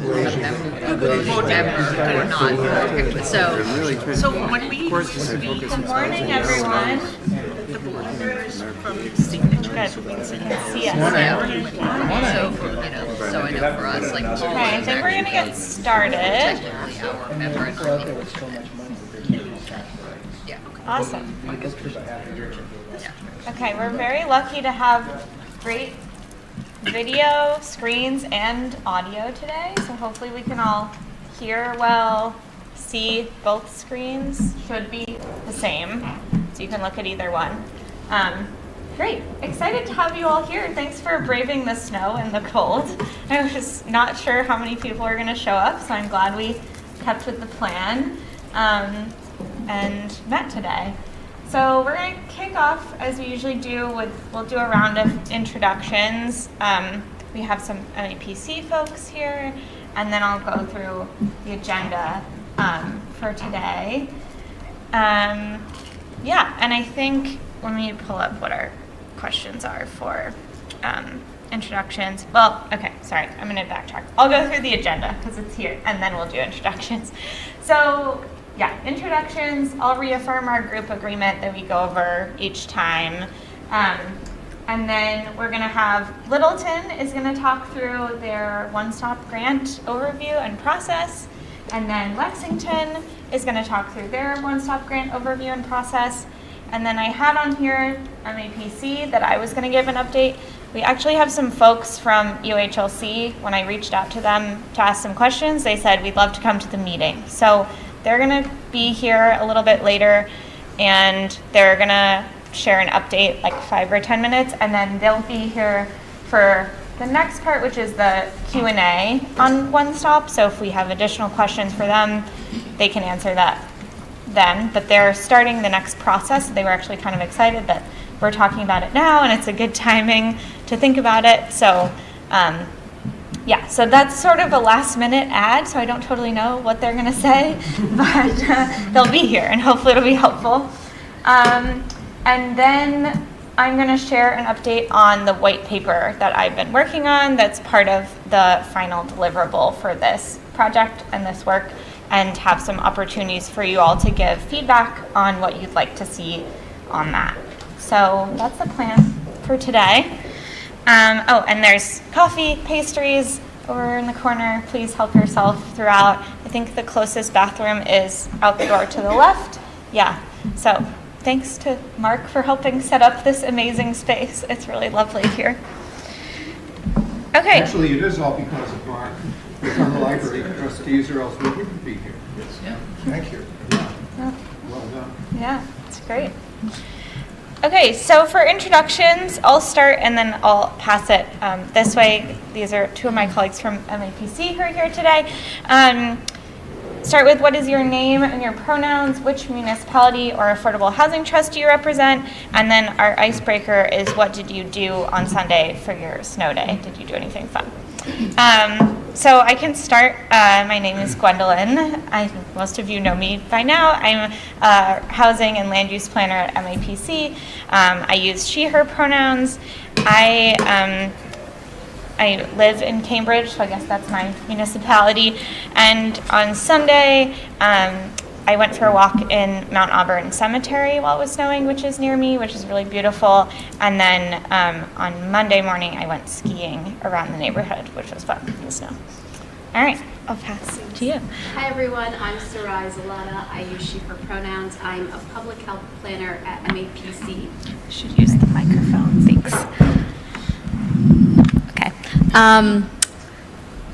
or not. So when we speak, Good morning, everyone. the board members from signature, Good. we can See send us. So I know for us, like, Okay, I think we're gonna get started. our member. Yeah. Awesome. Okay, we're very lucky to have great video, screens, and audio today. So hopefully we can all hear well, see both screens. Should be the same, so you can look at either one. Great, excited to have you all here. Thanks for braving the snow and the cold. I was not sure how many people were going to show up, so I'm glad we kept with the plan and met today. So we're going to kick off, as we usually do, we'll do a round of introductions. We have some MAPC folks here, and then I'll go through the agenda for today. Yeah, and I think, let me pull up what our questions are for introductions. Well, okay, sorry, I'm going to backtrack. I'll go through the agenda because it's here, and then we'll do introductions. So, yeah, introductions. I'll reaffirm our group agreement that we go over each time. And then we're going to have Littleton is going to talk through their one-stop grant overview and process. And then Lexington is going to talk through their one-stop grant overview and process. And then I had on here MAPC that I was going to give an update. We actually have some folks from UHLC. When I reached out to them to ask some questions, they said we'd love to come to the meeting. So they're going to be here a little bit later, and they're going to share an update, like 5 or 10 minutes, and then they'll be here for the next part, which is the Q&A on One Stop. So if we have additional questions for them, they can answer that then. But they're starting the next process. They were actually kind of excited that we're talking about it now, and it's a good timing to think about it. So yeah, so that's sort of a last minute ad, so I don't totally know what they're going to say, but they'll be here, and hopefully it'll be helpful. And then I'm going to share an update on the white paper that I've been working on that's part of the final deliverable for this project and this work, and have some opportunities for you all to give feedback on what you'd like to see on that. So that's the plan for today. Oh, and there's coffee, pastries over in the corner. Please help yourself throughout. I think the closest bathroom is out the door to the left. Yeah, so thanks to Mark for helping set up this amazing space. It's really lovely here. Okay. Actually, it is all because of Mark. It's on the library trustees, or else we wouldn't be here. Yeah. Thank you. Yeah. Well done. Yeah, it's great. Okay, so for introductions, I'll start and then I'll pass it this way. These are two of my colleagues from MAPC who are here today. Start with what is your name and your pronouns, which municipality or affordable housing trust do you represent, and then our icebreaker is what did you do on Sunday for your snow day? Did you do anything fun? So I can start. My name is Gwendolyn. I think most of you know me by now. I'm a housing and land use planner at MAPC. I use she, her pronouns. I live in Cambridge, so I guess that's my municipality. And on Sunday, I went for a walk in Mount Auburn Cemetery while it was snowing, which is near me, which is really beautiful. And then on Monday morning, I went skiing around the neighborhood, which was fun in the snow. All right, I'll pass to you. Hi everyone, I'm Sarai Zalata. I use she, her pronouns. I'm a public health planner at MAPC. I should use the microphone, thanks. Okay.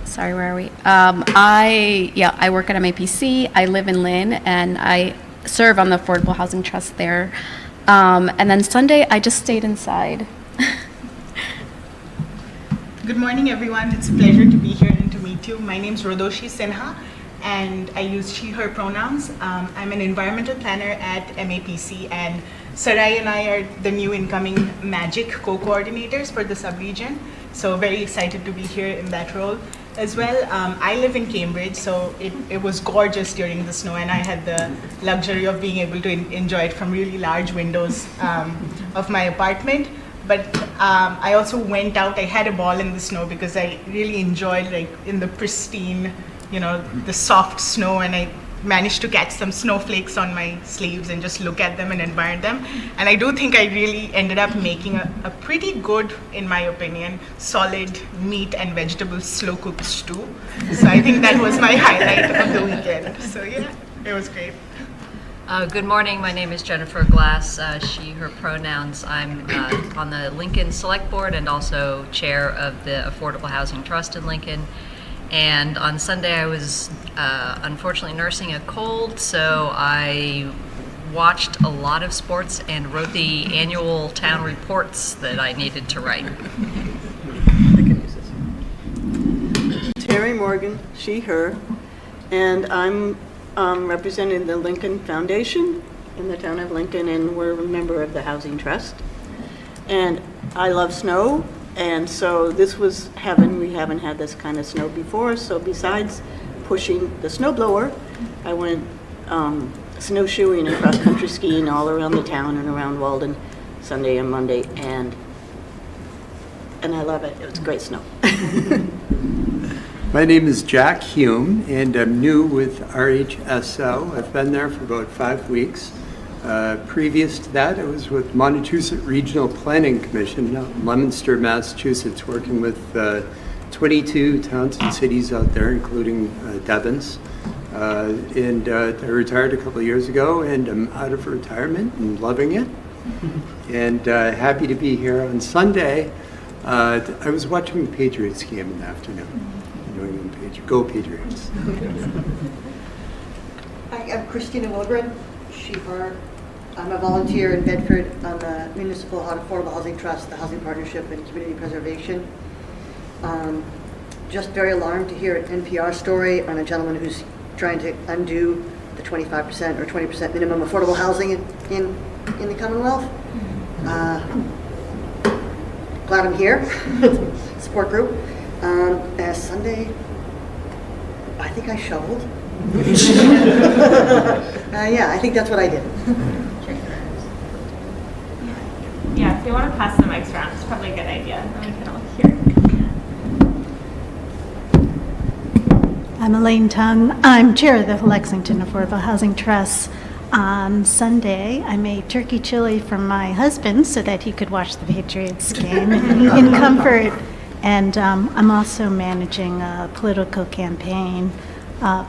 Sorry, where are we? I work at MAPC. I live in Lynn, and I serve on the Affordable Housing Trust there. And then Sunday, I just stayed inside. Good morning, everyone. It's a pleasure to be here and to meet you. My name is Rodoshi Sinha, and I use she, her pronouns. I'm an environmental planner at MAPC, and Sarai and I are the new incoming MAGIC co-coordinators for the subregion. So very excited to be here in that role as well. I live in Cambridge, so it was gorgeous during the snow, and I had the luxury of being able to enjoy it from really large windows of my apartment. But I also went out. I had a ball in the snow because I really enjoyed like in the pristine, the soft snow, and I managed to catch some snowflakes on my sleeves and just look at them and admire them. And I do think I really ended up making a pretty good, in my opinion, solid meat and vegetable slow cooked stew. So I think that was my highlight of the weekend. So yeah, it was great. Good morning. My name is Jennifer Glass, she, her pronouns. I'm on the Lincoln Select Board and also chair of the Affordable Housing Trust in Lincoln. And on Sunday I was unfortunately nursing a cold, so I watched a lot of sports and wrote the annual town reports that I needed to write. Terry Morgan, she, her, and I'm representing the Lincoln Foundation in the town of Lincoln, and we're a member of the Housing Trust. And I love snow, and so this was heaven. We haven't had this kind of snow before, so besides pushing the snowblower, I went snowshoeing and cross-country skiing all around the town and around Walden Sunday and Monday, and I love it. It was great snow. My name is Jack Hume, and I'm new with RHSO. I've been there for about 5 weeks. Previous to that, I was with Montezut Regional Planning Commission, Leominster, Massachusetts, working with 22 towns and cities out there, including Devon's. And I retired a couple of years ago, and I'm out of retirement and loving it. And happy to be here on Sunday. I was watching the Patriots game in the afternoon. Go Patriots. Hi, I'm Christina Wilgren, she, her. I'm a volunteer in Bedford on the Municipal Affordable Housing Trust, the Housing Partnership and Community Preservation. Just very alarmed to hear an NPR story on a gentleman who's trying to undo the 25% or 20% minimum affordable housing in the Commonwealth. Glad I'm here. Support group. Sunday, I think I shoveled. Yeah, I think that's what I did. Yeah, if you want to pass the mics around, it's probably a good idea. Then we can all hear. I'm Elaine Tung. I'm chair of the Lexington Affordable Housing Trust. On Sunday, I made turkey chili for my husband so that he could watch the Patriots game in comfort. And I'm also managing a political campaign,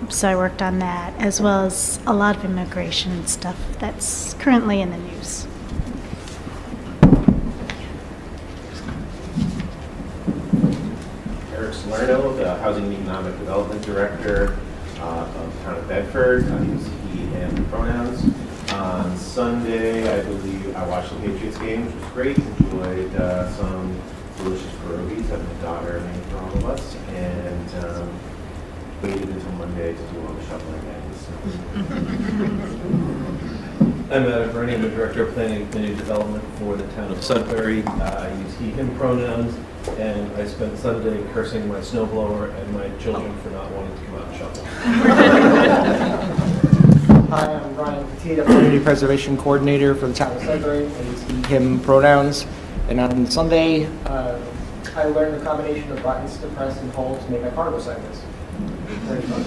so I worked on that, as well as a lot of immigration stuff that's currently in the news. Eric Salerno, the Housing and Economic Development Director of the town of Bedford. I use he, him pronouns. On Sunday, I believe I watched the Patriots game, which was great. Enjoyed some delicious pierogies. I have a daughter named for all of us, and waited until Monday to do all the shoveling again. I'm Adam Burney. I'm the Director of Planning and Community Development for the town of Sudbury. I use he, him pronouns, and I spent Sunday cursing my snowblower and my children for not wanting to come out and shovel. Hi, I'm Ryan Petit, Community Preservation Coordinator for the town of Sudbury. I use he, him pronouns. And on Sunday, I learned the combination of buttons to press and hold to make my car go sideways. Very fun.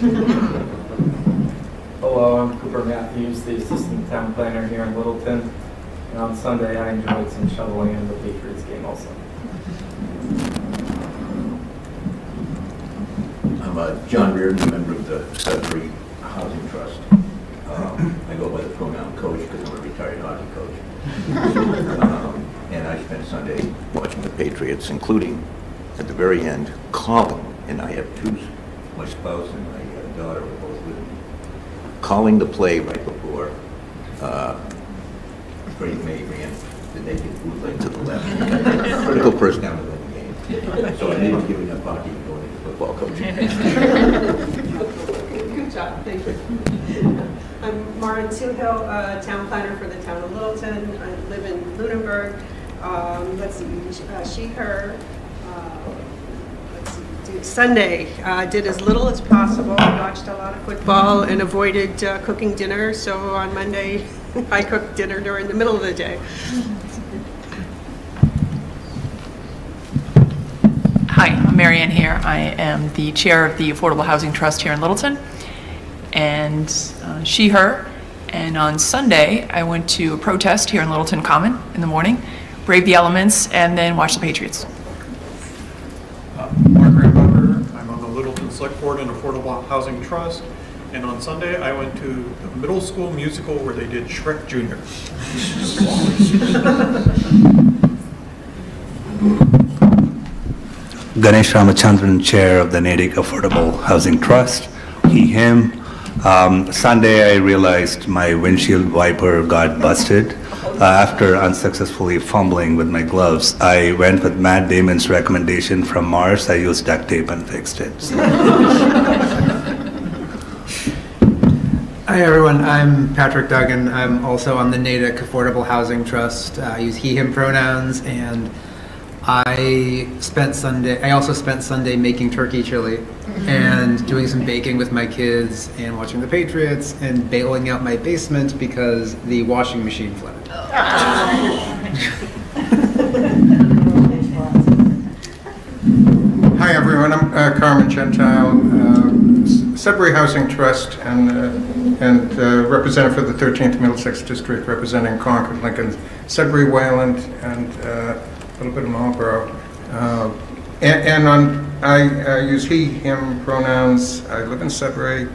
Hello, I'm Cooper Matthews, the Assistant Town Planner here in Littleton. And on Sunday, I enjoyed some shoveling in the Patriots game also. I'm John Reardon, a member of the Sudbury Housing Trust. I go by the pronoun coach because I'm a retired hockey coach. And I spent Sunday watching the Patriots, including, at the very end, calling, and I have two, my spouse and my daughter were both with me, calling the play right before Freddie May ran the naked bootleg to the left. Critical first down to win the game. So I ended up giving up hockey and going into football coaching. Good job, thank you. I'm Maureen Sealhill, town planner for the town of Littleton. I live in Lunenburg. Let's see, she, her. Let's see, Sunday, did as little as possible. Watched a lot of football and avoided cooking dinner. So on Monday, I cooked dinner during the middle of the day. Marianne here. I am the chair of the Affordable Housing Trust here in Littleton, and she, her. And on Sunday, I went to a protest here in Littleton Common in the morning, braved the elements, and then watched the Patriots. Mark Rambucker, I'm on the Littleton Select Board and Affordable Housing Trust. And on Sunday, I went to the middle school musical where they did Shrek Jr. Ganesh Ramachandran, Chair of the Natick Affordable Housing Trust, he, him. Sunday, I realized my windshield wiper got busted. After unsuccessfully fumbling with my gloves, I went with Matt Damon's recommendation from Mars. I used duct tape and fixed it. So. Hi everyone, I'm Patrick Duggan. I'm also on the Natick Affordable Housing Trust. I use he, him pronouns, and I also spent Sunday making turkey chili and doing some baking with my kids and watching the Patriots and bailing out my basement because the washing machine flooded. Hi everyone, I'm Carmen Gentile, Sudbury Housing Trust and representative for the 13th Middlesex District, representing Concord, Lincoln, Sudbury, Wayland, and a little bit of Marlborough. I use he, him pronouns. I live in Sudbury.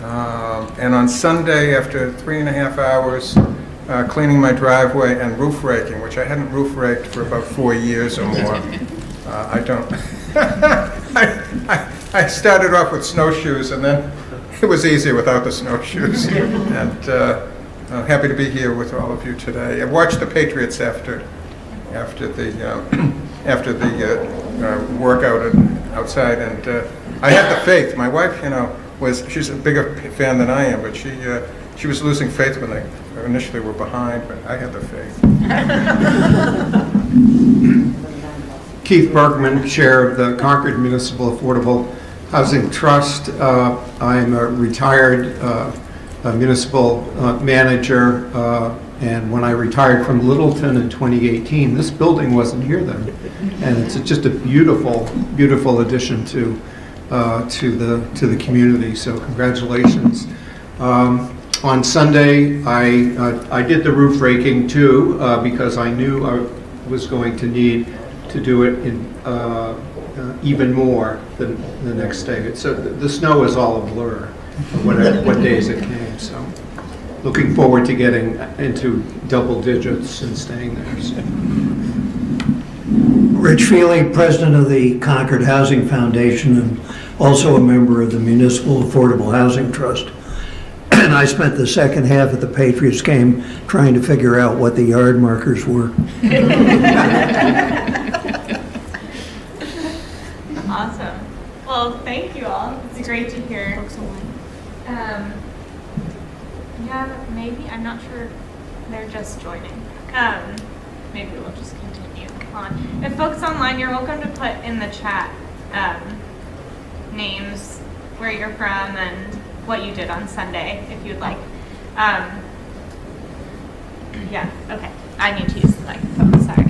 And on Sunday, after 3.5 hours cleaning my driveway and roof raking, which I hadn't roof raked for about 4 years or more, I don't. I started off with snowshoes, and then it was easier without the snowshoes. And I'm happy to be here with all of you today. I watched the Patriots after the workout outside, and I had the faith. My wife, she's a bigger fan than I am, but she was losing faith when they initially were behind, but I had the faith. Keith Bergman, Chair of the Concord Municipal Affordable Housing Trust. I'm a retired municipal manager, and when I retired from Littleton in 2018, this building wasn't here then, and it's just a beautiful, beautiful addition to the community. So congratulations. On Sunday, I did the roof raking too because I knew I was going to need to do it in even more the next day. So the snow is all a blur, what days it came. So looking forward to getting into double digits and staying there. So. Rich Feely, President of the Concord Housing Foundation and also a member of the Municipal Affordable Housing Trust. And I spent the second half of the Patriots game trying to figure out what the yard markers were. Awesome. Well, thank you all. It's great to hear. Yeah, maybe. I'm not sure. They're just joining. Maybe we'll just continue on. If folks online, you're welcome to put in the chat names, where you're from, and what you did on Sunday, if you'd like. Yeah, okay. I need to use the microphone, sorry.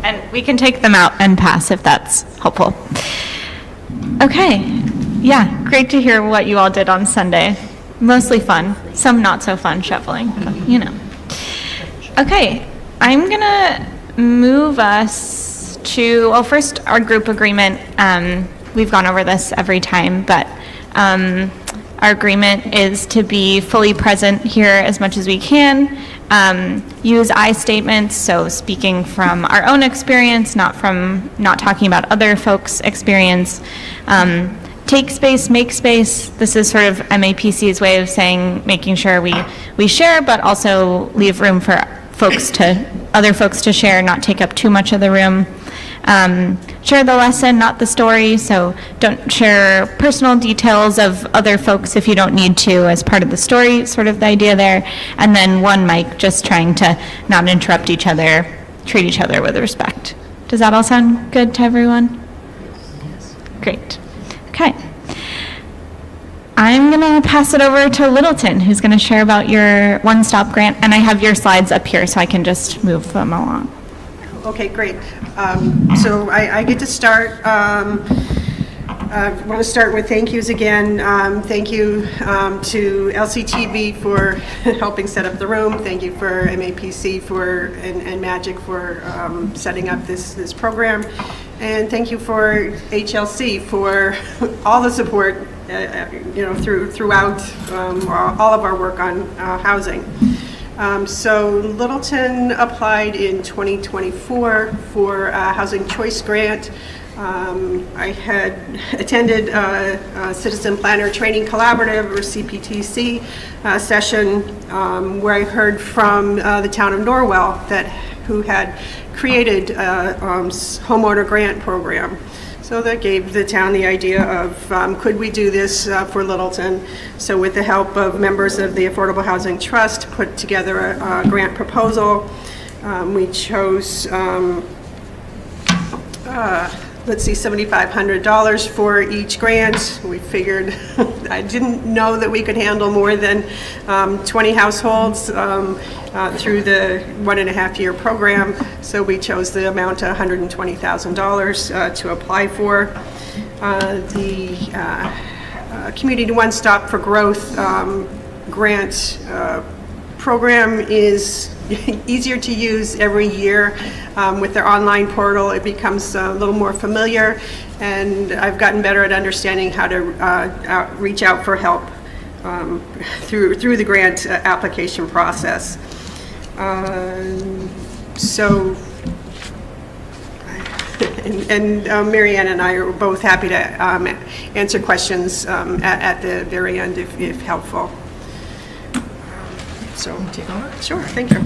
And we can take them out and pass if that's helpful. Okay, yeah, great to hear what you all did on Sunday. Mostly fun, some not so fun shoveling, but, Okay, I'm gonna move us to, well, first our group agreement. We've gone over this every time, but our agreement is to be fully present here as much as we can. Use I statements, so speaking from our own experience, not talking about other folks' experience. Take space, make space. This is sort of MAPC's way of saying, making sure we share, but also leave room for other folks to share, not take up too much of the room. Share the lesson, not the story, so don't share personal details of other folks if you don't need to as part of the story, sort of the idea there. And then one mic, just trying to not interrupt each other, treat each other with respect. Does that all sound good to everyone? Yes. Great. Okay. I'm going to pass it over to Littleton, who's going to share about your one-stop grant, and I have your slides up here so I can just move them along. Okay, great. So I get to start. I want to start with thank yous again. Thank you to LCTV for helping set up the room. Thank you for MAPC and Magic for setting up this program. And thank you for HLC for all the support throughout all of our work on housing. So Littleton applied in 2024 for a Housing Choice Grant. I had attended a Citizen Planner Training Collaborative, or CPTC, session where I heard from the town of Norwell who had created a homeowner grant program. So that gave the town the idea of could we do this for Littleton? So with the help of members of the Affordable Housing Trust, put together a grant proposal. We chose let's see, $7,500 for each grant. We figured, I didn't know that we could handle more than 20 households through the 1.5-year program. So we chose the amount of $120,000 to apply for. The Community One Stop for Growth grant program is easier to use every year. With their online portal, it becomes a little more familiar, and I've gotten better at understanding how to reach out for help through the grant application process. So, and Marianne and I are both happy to answer questions at the very end if helpful. So, take over? Sure, thank you.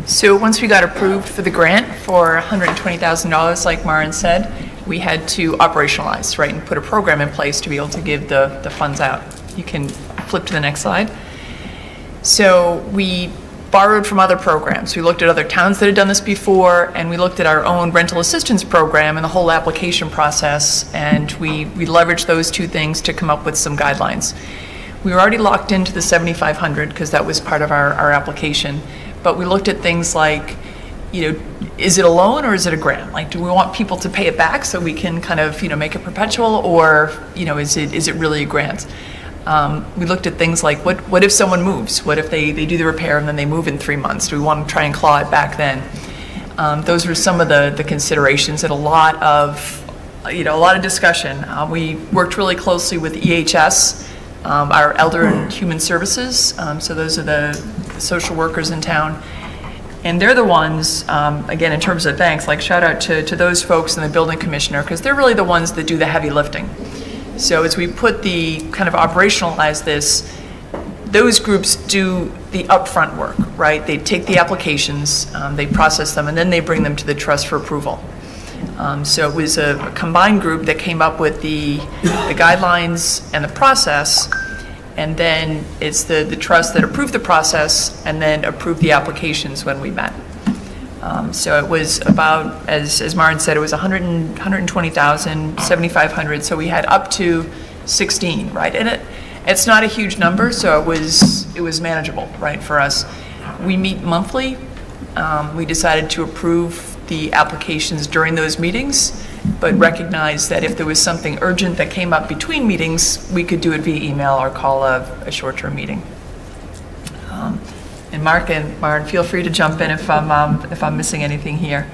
So once we got approved for the grant for $120,000, like Maren said, we had to operationalize, right, and put a program in place to be able to give the funds out. You can flip to the next slide. So we borrowed from other programs. We looked at other towns that had done this before, and we looked at our own rental assistance program and the whole application process, and we leveraged those two things to come up with some guidelines. We were already locked into the $7,500 because that was part of our application. But we looked at things like, is it a loan or is it a grant? Like, do we want people to pay it back so we can kind of, make it perpetual, or, is it really a grant? We looked at things like, what if someone moves? What if they do the repair and then they move in 3 months? Do we want to try and claw it back then? Those were some of the considerations, and a lot of discussion. We worked really closely with EHS, our Elder and Human Services. So those are the social workers in town. And they're the ones, again, in terms of thanks, like shout out to those folks and the building commissioner, because they're really the ones that do the heavy lifting. So as we put the kind of operationalize this, those groups do the upfront work, right? They take the applications, they process them, and then they bring them to the trust for approval. So it was a combined group that came up with the guidelines and the process, and then it's the trust that approved the process and then approved the applications when we met. So it was about, as Maren said, it was $120,000, $7,500. So we had up to 16, right? And it's not a huge number, so it was manageable, right, for us. We meet monthly. We decided to approve the applications during those meetings, but recognize that if there was something urgent that came up between meetings, we could do it via email or call a short-term meeting. And Mark and Maren, feel free to jump in if I'm missing anything here.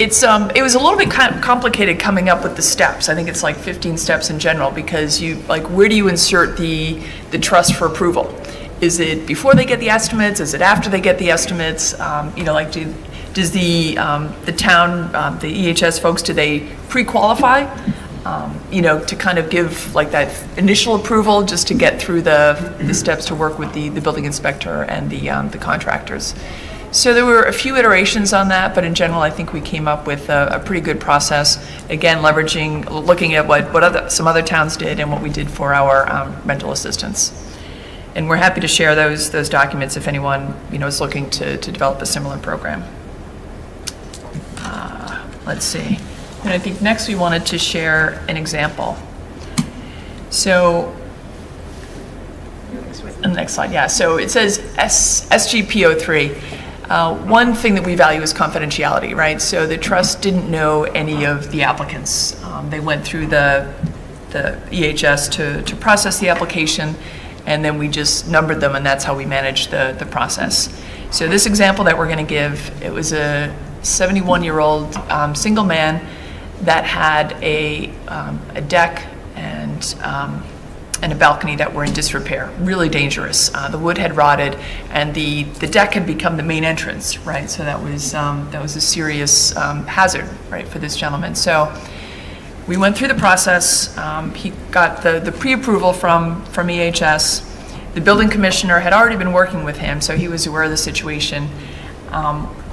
It was a little bit complicated coming up with the steps. I think it's like 15 steps in general, because where do you insert the trust for approval? Is it before they get the estimates? Is it after they get the estimates? Does the town, the EHS folks, do they pre-qualify? To kind of give like that initial approval just to get through the steps to work with the building inspector and the contractors. So there were a few iterations on that, but in general, I think we came up with a pretty good process. Again, looking at what some other towns did and what we did for our rental assistance. And we're happy to share those documents if anyone is looking to develop a similar program. Let's see. And I think next we wanted to share an example. So, the next slide, yeah. So it says SGP03. One thing that we value is confidentiality, right? So the trust didn't know any of the applicants. They went through the EHS to process the application, and then we just numbered them, and that's how we managed the process. So this example that we're going to give, it was a 71-year-old single man that had a deck and a balcony that were in disrepair, really dangerous. The wood had rotted, and the deck had become the main entrance, right? So that was a serious hazard, right, for this gentleman. So we went through the process. He got the pre-approval from EHS. The building commissioner had already been working with him, so he was aware of the situation.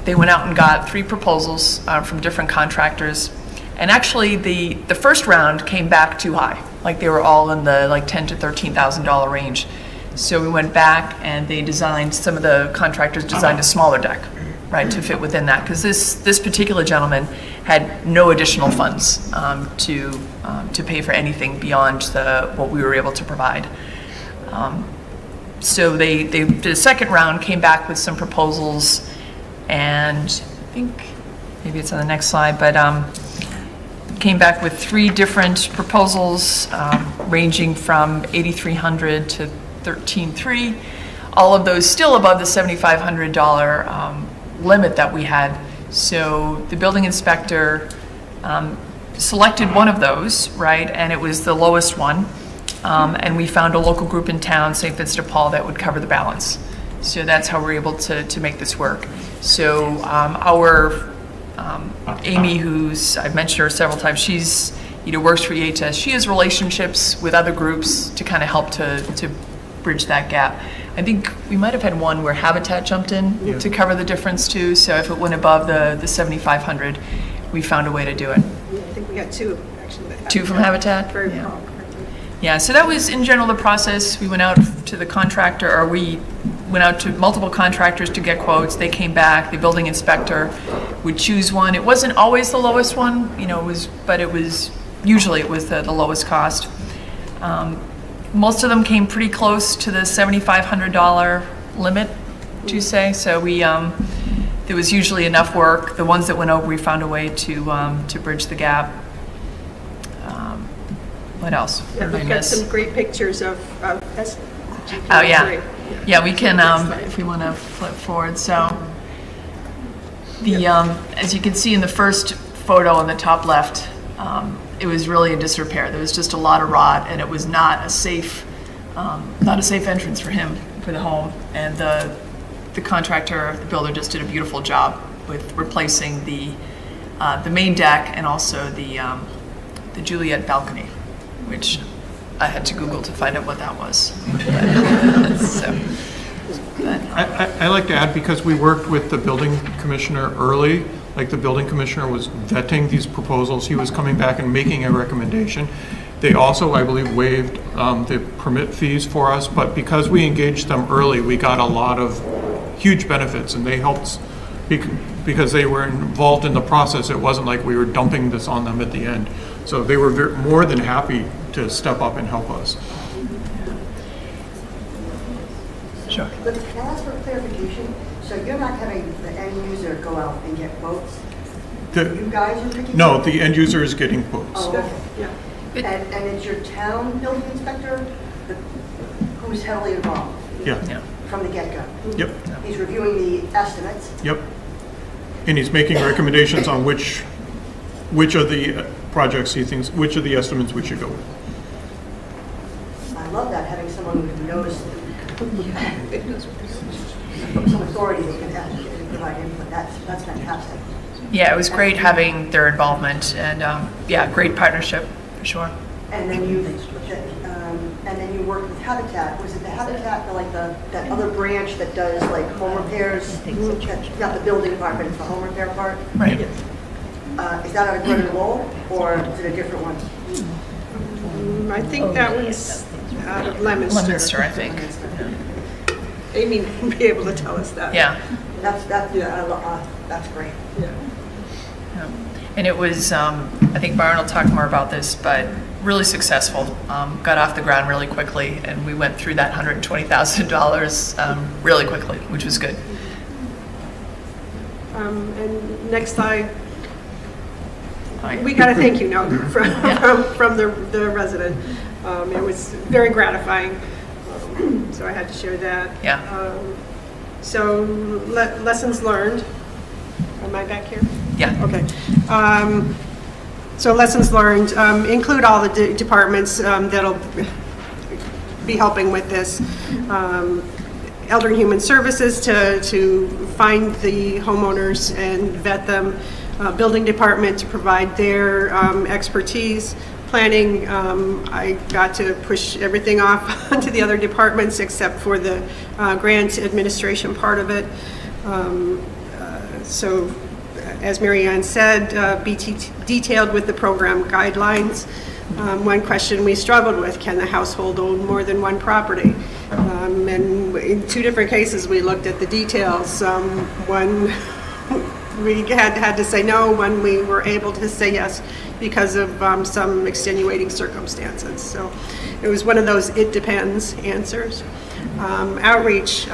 They went out and got 3 proposals from different contractors. And actually, the first round came back too high. Like they were all in the like $10,000 to $13,000 range. So we went back and they designed, some of the contractors designed a smaller deck, right, to fit within that. Because this particular gentleman had no additional funds to pay for anything beyond what we were able to provide. So they did a second round, came back with some proposals, and I think maybe it's on the next slide, but came back with 3 different proposals ranging from $8,300 to $13,300. All of those still above the $7,500 limit that we had. So the building inspector selected one of those, right, and it was the lowest one. And we found a local group in town, St. Vincent de Paul, that would cover the balance. So that's how we're able to make this work. So our Amy, I've mentioned her several times, she's works for EHS. She has relationships with other groups to kind of help to bridge that gap. I think we might have had one where Habitat jumped in to cover the difference too. So if it went above the 7,500, we found a way to do it. Yeah, I think we got 2 actually. 2 from Habitat? Very yeah. Yeah, so that was in general the process. We went out to the contractor, or we went out to multiple contractors to get quotes. They came back. The building inspector would choose one. It wasn't always the lowest one, but it was usually the lowest cost. Most of them came pretty close to the $7,500 limit, to say. So there was usually enough work. The ones that went over, we found a way to bridge the gap. What else? Yeah, we've got some great pictures of SGP. Oh yeah, yeah. We can if we want to flip forward. So the as you can see in the first photo on the top left, it was really in disrepair. There was just a lot of rot, and it was not a safe entrance for him for the home. And the contractor, the builder, just did a beautiful job with replacing the main deck and also the Juliet balcony, which I had to Google to find out what that was. I like to add, because we worked with the building commissioner early, like the building commissioner was vetting these proposals, he was coming back and making a recommendation. They also, I believe, waived the permit fees for us, but because we engaged them early, we got a lot of huge benefits, and they helped because they were involved in the process. It wasn't like we were dumping this on them at the end. So they were more than happy to step up and help us. Sure. But can I ask for clarification? So you're not having the end user go out and get quotes? You guys are picking? No, the end user is getting quotes. Oh, okay. Yeah. And it's your town building inspector who's heavily involved? Yeah. From the get-go? Yep. He's reviewing the estimates? Yep. And he's making recommendations on which of the projects he thinks, which of the estimates we should go with. I love that, having someone who knows, some authority that can provide input. That's fantastic. Yeah, it was great having their involvement, and yeah, great partnership for sure. And then you worked with Habitat. Was it the Habitat, that other branch that does like home repairs? Not the building department, it's the home repair part. Right. Is that out of Greater Lowell, or is it a different one? I think that one's out of Leominster. Leominster, I think. Amy will be able to tell us that. Yeah. That's great. Yeah. And it was, I think Byron will talk more about this, but really successful. Got off the ground really quickly, and we went through that $120,000 really quickly, which was good. And next slide. We got a thank you note from the resident. It was very gratifying, so I had to share that. Yeah. So lessons learned. Am I back here? Yeah. Okay. So lessons learned include all the departments that'll be helping with this. Elder and Human Services to find the homeowners and vet them. Building department to provide their expertise. Planning, I got to push everything off onto the other departments except for the grant administration part of it. So, as Mary Ann said, be detailed with the program guidelines. One question we struggled with, can the household own more than one property? And in 2 different cases, we looked at the details. One, we had to say no when we were able to say yes because of some extenuating circumstances. So it was one of those it depends answers. Outreach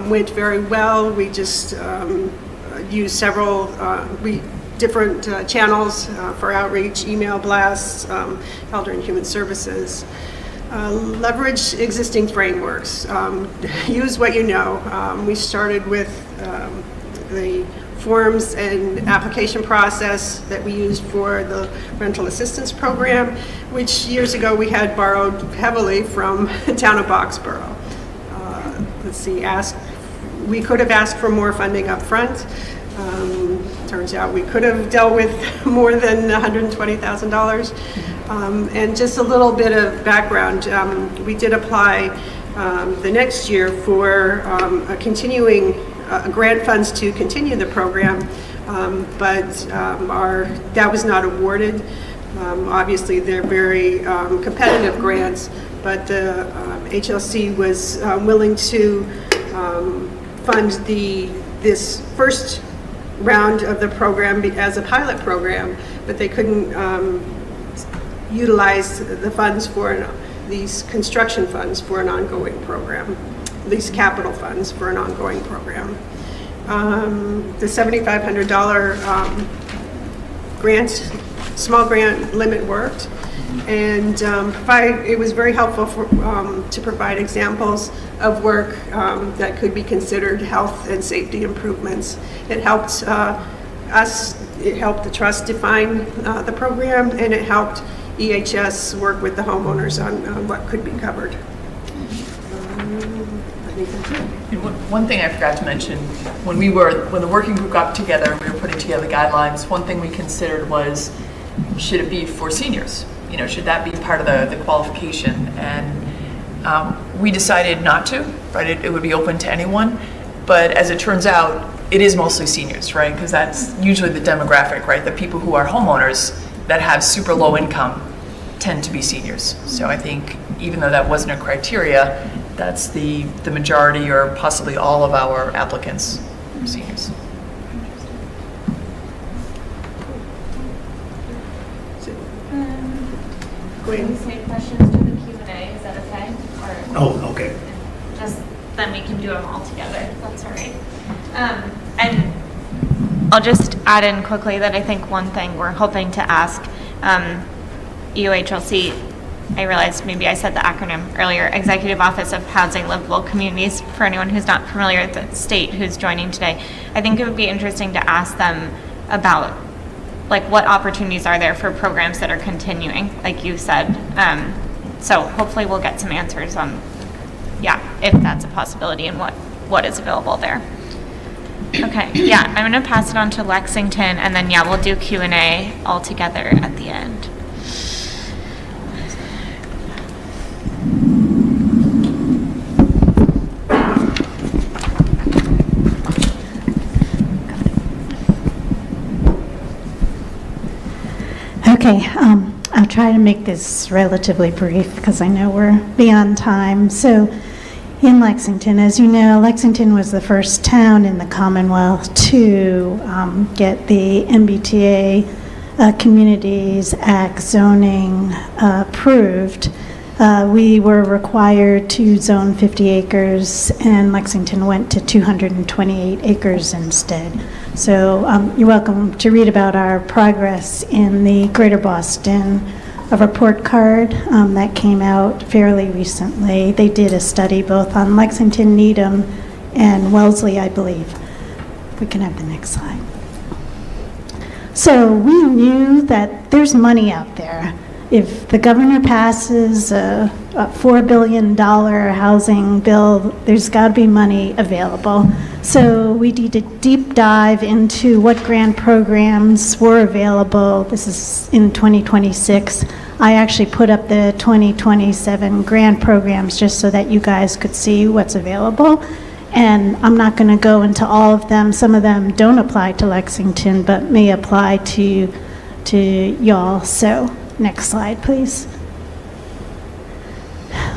went very well. We just used several different channels for outreach, email blasts, Elder and Human Services. Leverage existing frameworks. Use what you know. We started with the forms and application process that we used for the rental assistance program, which years ago we had borrowed heavily from the town of Boxborough. Let's see, we could have asked for more funding up front. Turns out we could have dealt with more than $120,000. And just a little bit of background, we did apply the next year for a continuing grant funds to continue the program, but that was not awarded. Obviously, they're very competitive grants, but the HLC was willing to fund this first round of the program as a pilot program, but they couldn't utilize the funds for these construction funds for an ongoing program. These capital funds for an ongoing program. The $7,500 grant, small grant limit worked, and it was very helpful to provide examples of work that could be considered health and safety improvements. It helped us, it helped the trust define the program, and it helped EHS work with the homeowners on what could be covered. And one thing I forgot to mention, when the working group got together and we were putting together the guidelines, one thing we considered was, should it be for seniors? You know, should that be part of the qualification? And we decided not to, right? It would be open to anyone. But as it turns out, it is mostly seniors, right? Because that's usually the demographic, right? The people who are homeowners that have super low income tend to be seniors. So I think even though that wasn't a criteria, that's the majority or possibly all of our applicants are seniors. Can we save questions to the Q&A? Is that okay? Or Oh, okay. just then we can do them all together. That's all right. And I'll just add in quickly that I think one thing we're hoping to ask EOHLC, I realized maybe I said the acronym earlier, Executive Office of Housing Livable Communities, for anyone who's not familiar with the state who's joining today. I think it would be interesting to ask them about like what opportunities are there for programs that are continuing, like you said. So hopefully we'll get some answers on, if that's a possibility and what is available there. Okay, I'm gonna pass it on to Lexington, and then we'll do Q&A all together at the end. Okay, I'll try to make this relatively brief because I know we're beyond time. So in Lexington, as you know, Lexington was the first town in the Commonwealth to get the MBTA Communities Act zoning approved. We were required to zone 50 acres, and Lexington went to 228 acres instead. So you're welcome to read about our progress in the Greater Boston, a report card that came out fairly recently. They did a study both on Lexington, Needham, and Wellesley, I believe. We can have the next slide. So we knew that there's money out there. If the governor passes a $4 billion housing bill, there's got to be money available. So we did a deep dive into what grant programs were available. This is in 2026. I actually put up the 2027 grant programs just so that you guys could see what's available. And I'm not going to go into all of them. Some of them don't apply to Lexington, but may apply to y'all. So next slide, please.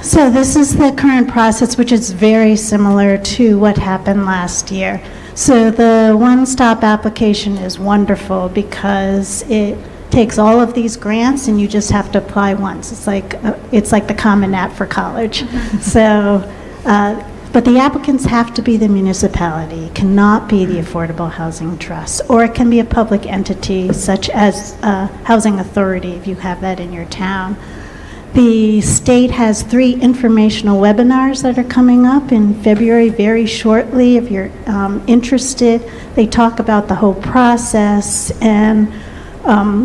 So this is the current process, which is very similar to what happened last year. So the one-stop application is wonderful because it takes all of these grants and you just have to apply once. It's like the Common App for college. So. But the applicants have to be the municipality. It cannot be the Affordable Housing Trust, or it can be a public entity such as Housing Authority if you have that in your town. The state has 3 informational webinars that are coming up in February very shortly. If you're interested, they talk about the whole process and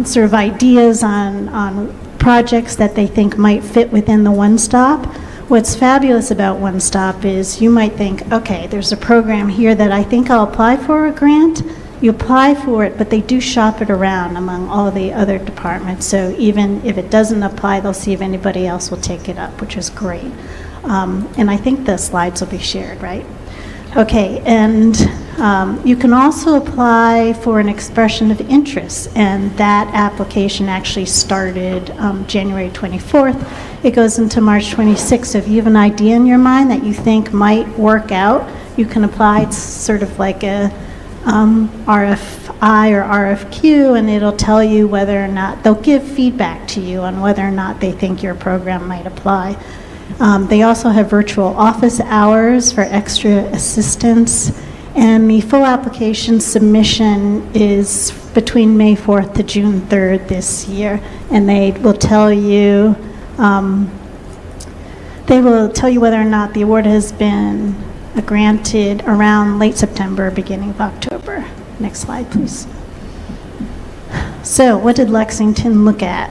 sort of ideas on projects that they think might fit within the one-stop. What's fabulous about One Stop is you might think, okay, there's a program here that I think I'll apply for a grant. You apply for it, but they do shop it around among all the other departments. So even if it doesn't apply, they'll see if anybody else will take it up, which is great. And I think the slides will be shared, right? Okay, and you can also apply for an expression of interest, and that application actually started January 24th. It goes into March 26th. So if you have an idea in your mind that you think might work out, you can apply. It's sort of like a RFI or RFQ, and it'll tell you whether or not, they'll give feedback to you on whether or not they think your program might apply. They also have virtual office hours for extra assistance, and the full application submission is between May 4th to June 3rd this year, and they will tell you whether or not the award has been granted around late September, beginning of October. Next slide, please. So what did Lexington look at?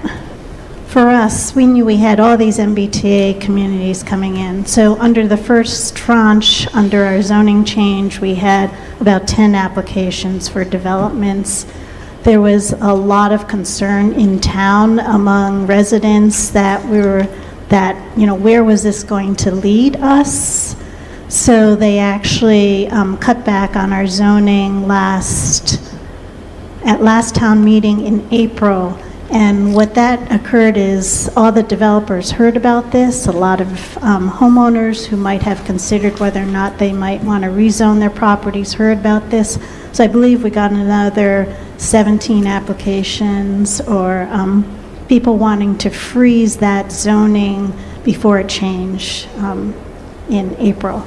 For us, we knew we had all these MBTA communities coming in. So under the first tranche, under our zoning change, we had about 10 applications for developments. There was a lot of concern in town among residents that where was this going to lead us? So they actually cut back on our zoning at last town meeting in April. And what that occurred is all the developers heard about this. A lot of homeowners who might have considered whether or not they might want to rezone their properties heard about this. So I believe we got another 17 applications, or people wanting to freeze that zoning before it changed in April.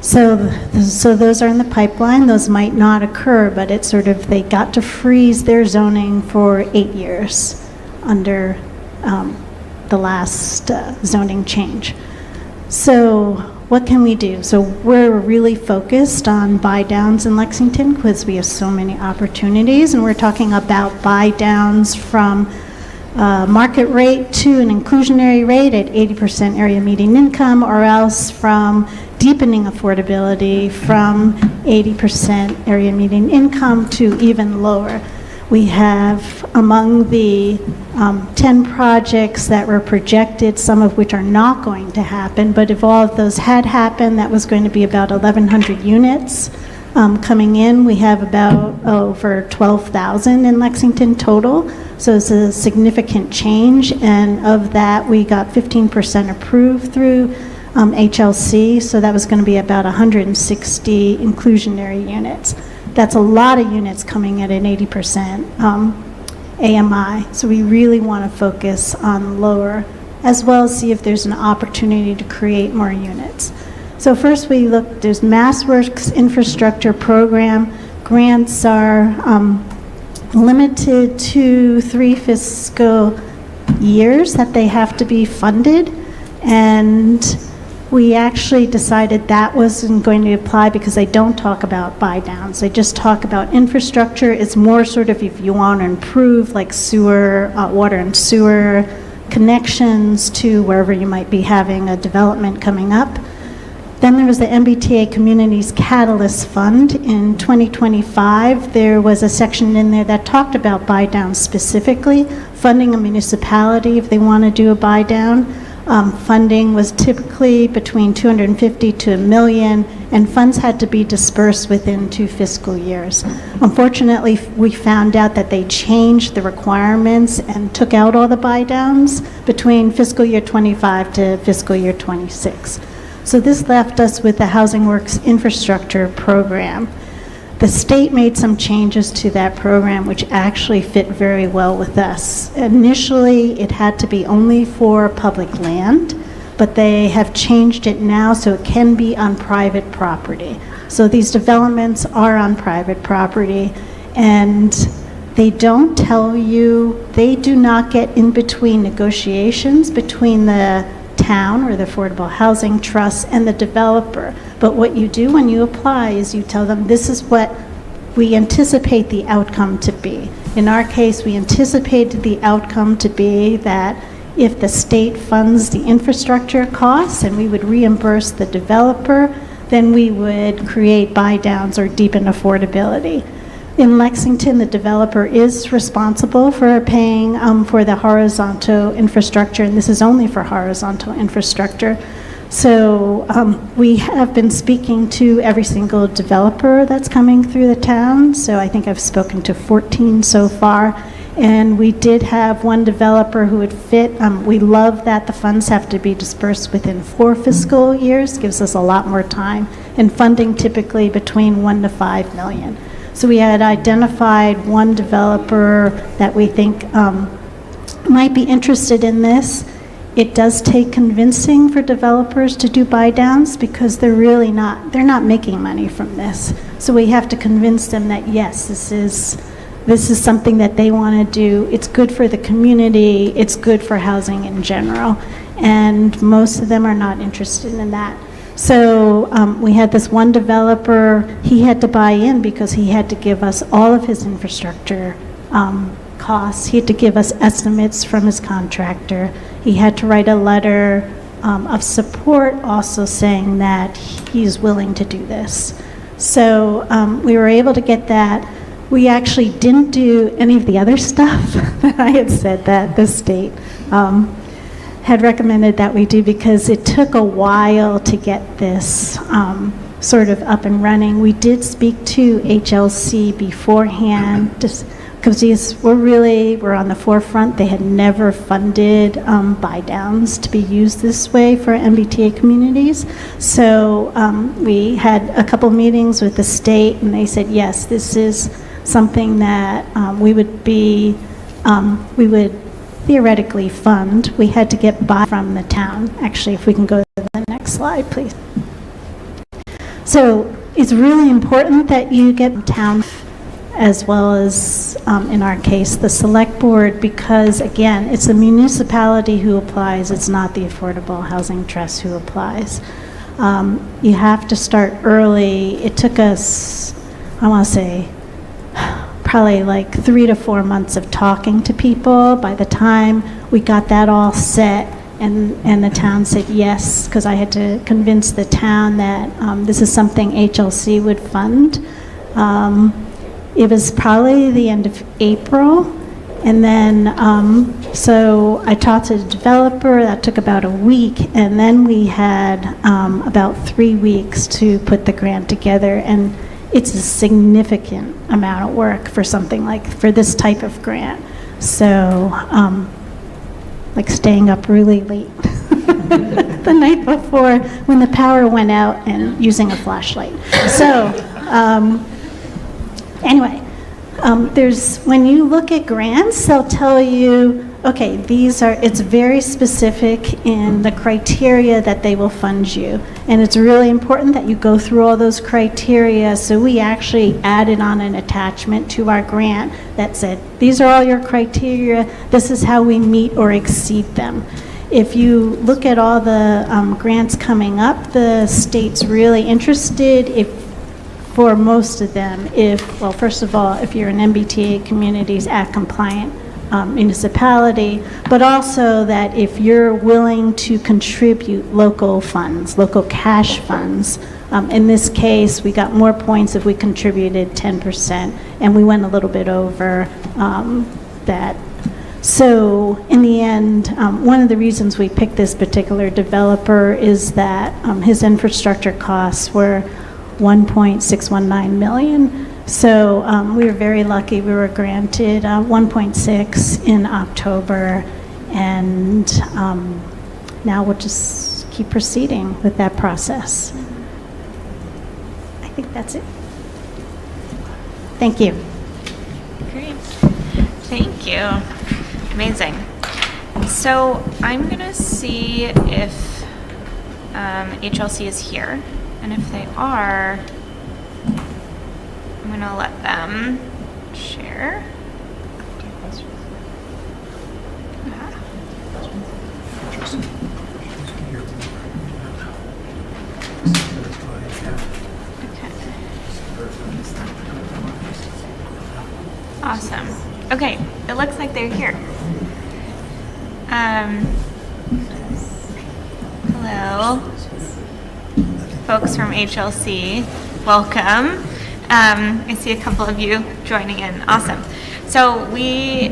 So those are in the pipeline. Those might not occur, but it's sort of, they got to freeze their zoning for 8 years under the last zoning change. So what can we do? So we're really focused on buy downs in Lexington because we have so many opportunities, and we're talking about buy downs from market rate to an inclusionary rate at 80% area median income, or else from deepening affordability from 80% area median income to even lower. We have among the 10 projects that were projected, some of which are not going to happen, but if all of those had happened, that was going to be about 1,100 units coming in. We have about over 12,000 in Lexington total, so it's a significant change, and of that we got 15% approved through HLC, so that was going to be about 160 inclusionary units. That's a lot of units coming at an 80% AMI, so we really want to focus on lower, as well as see if there's an opportunity to create more units. So first we look, there's MassWorks infrastructure program. grants are limited to 3 fiscal years that they have to be funded, and we actually decided that wasn't going to apply because they don't talk about buy downs. They just talk about infrastructure. It's more sort of if you want to improve like sewer, water and sewer connections to wherever you might be having a development coming up. Then there was the MBTA Communities Catalyst Fund. In 2025, there was a section in there that talked about buy downs specifically, funding a municipality if they want to do a buy down. Funding was typically between $250,000 to $1 million, and funds had to be dispersed within 2 fiscal years. Unfortunately, we found out that they changed the requirements and took out all the buy downs between fiscal year 25 to fiscal year 26. So this left us with the Housing Works Infrastructure Program. The state made some changes to that program which actually fit very well with us. Initially, it had to be only for public land, but they have changed it now so it can be on private property. So these developments are on private property, and they don't tell you, they do not get in between negotiations between the town or the Affordable Housing Trust and the developer. But what you do when you apply is you tell them this is what we anticipate the outcome to be. In our case, we anticipated the outcome to be that if the state funds the infrastructure costs and we would reimburse the developer, then we would create buy downs or deepen affordability. In Lexington, the developer is responsible for paying for the horizontal infrastructure, and this is only for horizontal infrastructure. So we have been speaking to every single developer that's coming through the town. So I think I've spoken to 14 so far. And we did have one developer who would fit. We love that the funds have to be dispersed within 4 fiscal years, gives us a lot more time, and funding typically between $1 to $5 million. So we had identified one developer that we think might be interested in this. It does take convincing for developers to do buy downs because they're not making money from this. So we have to convince them that yes, this is something that they want to do. It's good for the community. It's good for housing in general. And most of them are not interested in that. So we had this one developer, he had to buy in because he had to give us all of his infrastructure costs. He had to give us estimates from his contractor. He had to write a letter of support also saying that he's willing to do this. So we were able to get that. We actually didn't do any of the other stuff that I had said that the state had recommended that we do because it took a while to get this sort of up and running. We did speak to HLC beforehand because we're on the forefront. They had never funded buy downs to be used this way for MBTA communities. So we had a couple meetings with the state and they said, yes, this is something that we would theoretically fund. We had to get buy from the town. Actually, if we can go to the next slide, please. So it's really important that you get town as well as, in our case, the select board, because again, it's the municipality who applies, it's not the Affordable Housing Trust who applies. You have to start early. It took us, I want to say, probably like 3 to 4 months of talking to people. By the time we got that all set and the town said yes, because I had to convince the town that this is something HLC would fund. It was probably the end of April. And then, so I talked to the developer, that took about a week, and then we had about 3 weeks to put the grant together, and it's a significant amount of work for something like, for this type of grant. So, like staying up really late the night before when the power went out and using a flashlight. So, anyway, when you look at grants, they'll tell you okay, it's very specific in the criteria that they will fund you. And it's really important that you go through all those criteria. So we actually added on an attachment to our grant that said, these are all your criteria, this is how we meet or exceed them. If you look at all the grants coming up, the state's really interested for most of them, well, first of all, if you're an MBTA Communities Act compliant municipality, but also that if you're willing to contribute local funds, local cash funds. In this case, we got more points if we contributed 10%, and we went a little bit over that. So in the end, one of the reasons we picked this particular developer is that his infrastructure costs were $1.619 million. So we were very lucky. We were granted 1.6 in October, and now we'll just keep proceeding with that process. I think that's it. Thank you. Great. Thank you. Amazing. So I'm going to see if HLC is here, and if they are, I'm going to let them share. Awesome. Okay, it looks like they're here. Hello, folks from HLC. Welcome. I see a couple of you joining in. Awesome. So we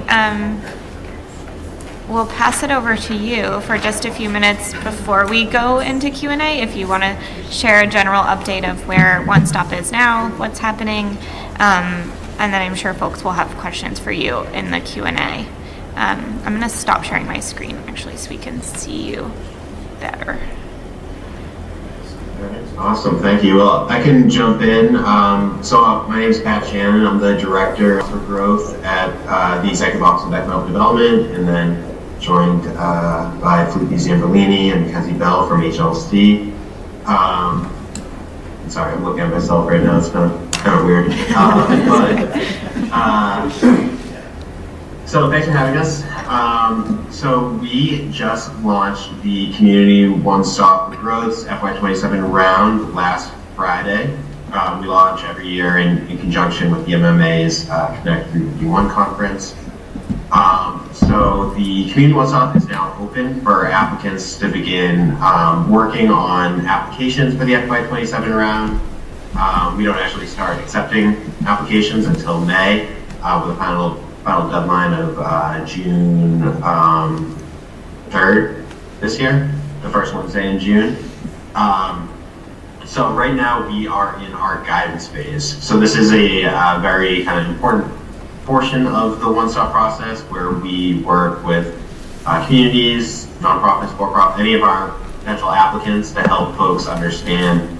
will pass it over to you for just a few minutes before we go into Q&A. If you want to share a general update of where One Stop is now, what's happening. And then I'm sure folks will have questions for you in the Q&A. I'm going to stop sharing my screen, actually, so we can see you better. Awesome, thank you. Well, I can jump in. So my name is Pat Shannon. I'm the Director for Growth at the Executive Office of Economic Development, and then joined by Felipe Zambolini and Mackenzie Bell from HLC. Sorry, I'm looking at myself right now. It's kind of weird. So thanks for having us. So we just launched the Community One Stop for Growth FY27 round last Friday. We launch every year in conjunction with the MMA's Connect 351 conference. So the Community One Stop is now open for applicants to begin working on applications for the FY27 round. We don't actually start accepting applications until May with a final deadline of June 3rd this year, the first Wednesday in June. So right now we are in our guidance phase. So this is a very kind of important portion of the one-stop process where we work with communities, nonprofits, for-profit, any of our potential applicants to help folks understand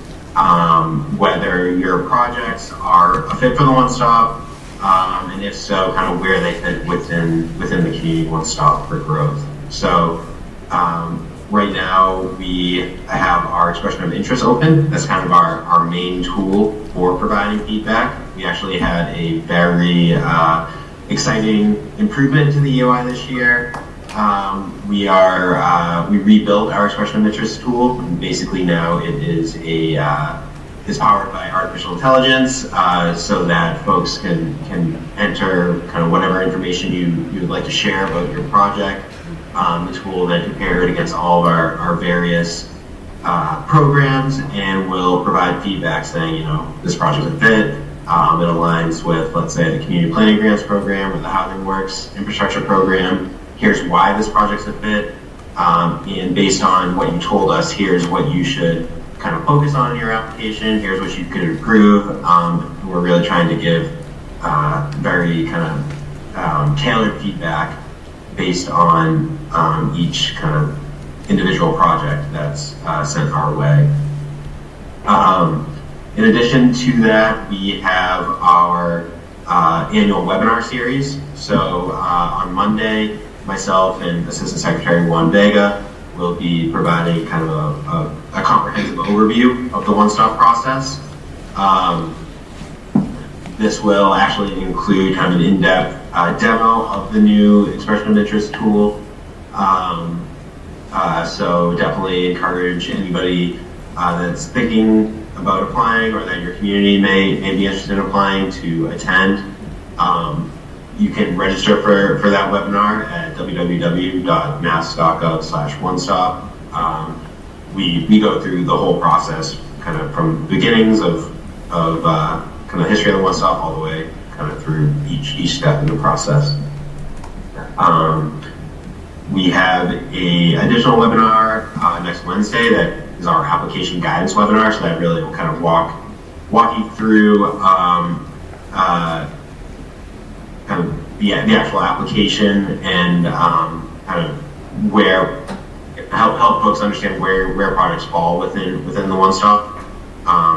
whether your projects are a fit for the one-stop, and if so, kind of where they fit within the Community One Stop for Growth. So right now we have our expression of interest open. That's kind of our main tool for providing feedback. We actually had a very exciting improvement to the EOI this year. We rebuilt our expression of interest tool. Basically now it is is powered by artificial intelligence, so that folks can enter kind of whatever information you would like to share about your project. The tool will then compare it against all of our various programs and will provide feedback saying, you know, this project is a fit. It aligns with, let's say, the Community Planning Grants Program or the Housing Works Infrastructure Program. Here's why this project's a fit. And based on what you told us, here's what you should kind of focus on in your application. Here's what you could improve. We're really trying to give very kind of tailored feedback based on each kind of individual project that's sent our way. In addition to that, we have our annual webinar series. So on Monday, myself and Assistant Secretary Juan Vega will be providing kind of a comprehensive overview of the one-stop process. This will actually include kind of an in-depth demo of the new expression of interest tool. So definitely encourage anybody that's thinking about applying or that your community may be interested in applying to attend. You can register for that webinar at www.mass.gov/onestop. We go through the whole process, kind of from beginnings of kind of history of the One Stop all the way kind of through each step in the process. We have a additional webinar next Wednesday that is our application guidance webinar, so that really will kind of walk you through kind of the actual application and kind of help folks understand where products fall within the One Stop.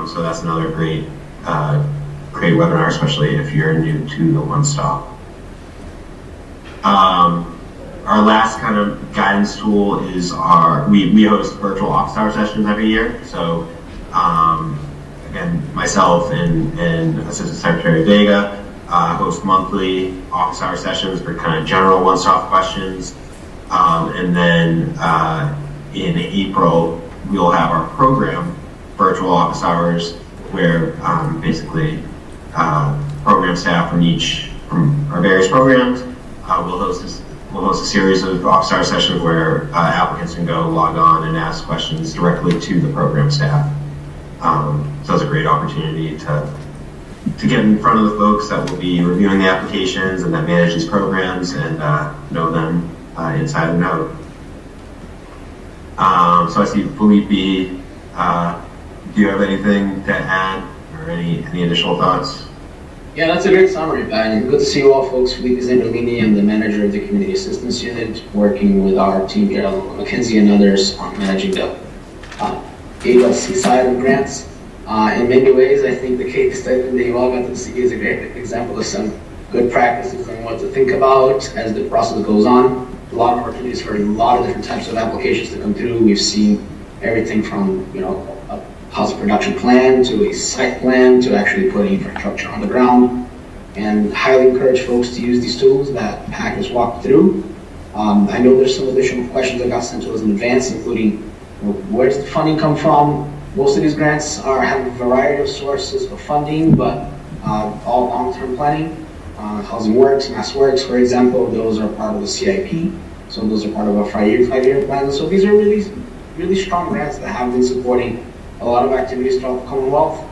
So that's another great webinar, especially if you're new to the One Stop. Our last kind of guidance tool is we host virtual office hour sessions every year. So again, myself and Assistant Secretary Vega host monthly office hour sessions for kind of general one-stop questions. And then in April, we'll have our program virtual office hours where basically program staff from our various programs will host a series of office hour sessions where applicants can go log on and ask questions directly to the program staff. So it's a great opportunity to get in front of the folks that will be reviewing the applications and that manage these programs and know them inside and out. So I see Felipe, do you have anything to add or any additional thoughts? Yeah, that's a great summary, Ben. Good to see you all, folks. Felipe Zandolini, I'm the manager of the Community Assistance Unit, working with our team here at McKinsey and others on managing the agency side of grants. In many ways, I think the case study that you all got to see is a great example of some good practices and what to think about as the process goes on. A lot of opportunities for a lot of different types of applications to come through. We've seen everything from, a housing production plan to a site plan to actually putting infrastructure on the ground. And highly encourage folks to use these tools that Pat has walked through. I know there's some additional questions that got sent to us in advance, including where does the funding come from? Most of these grants have a variety of sources of funding, but all long-term planning. Housing Works, Mass Works, for example, those are part of the CIP. So those are part of our five-year plan. So these are really, really strong grants that have been supporting a lot of activities throughout the Commonwealth.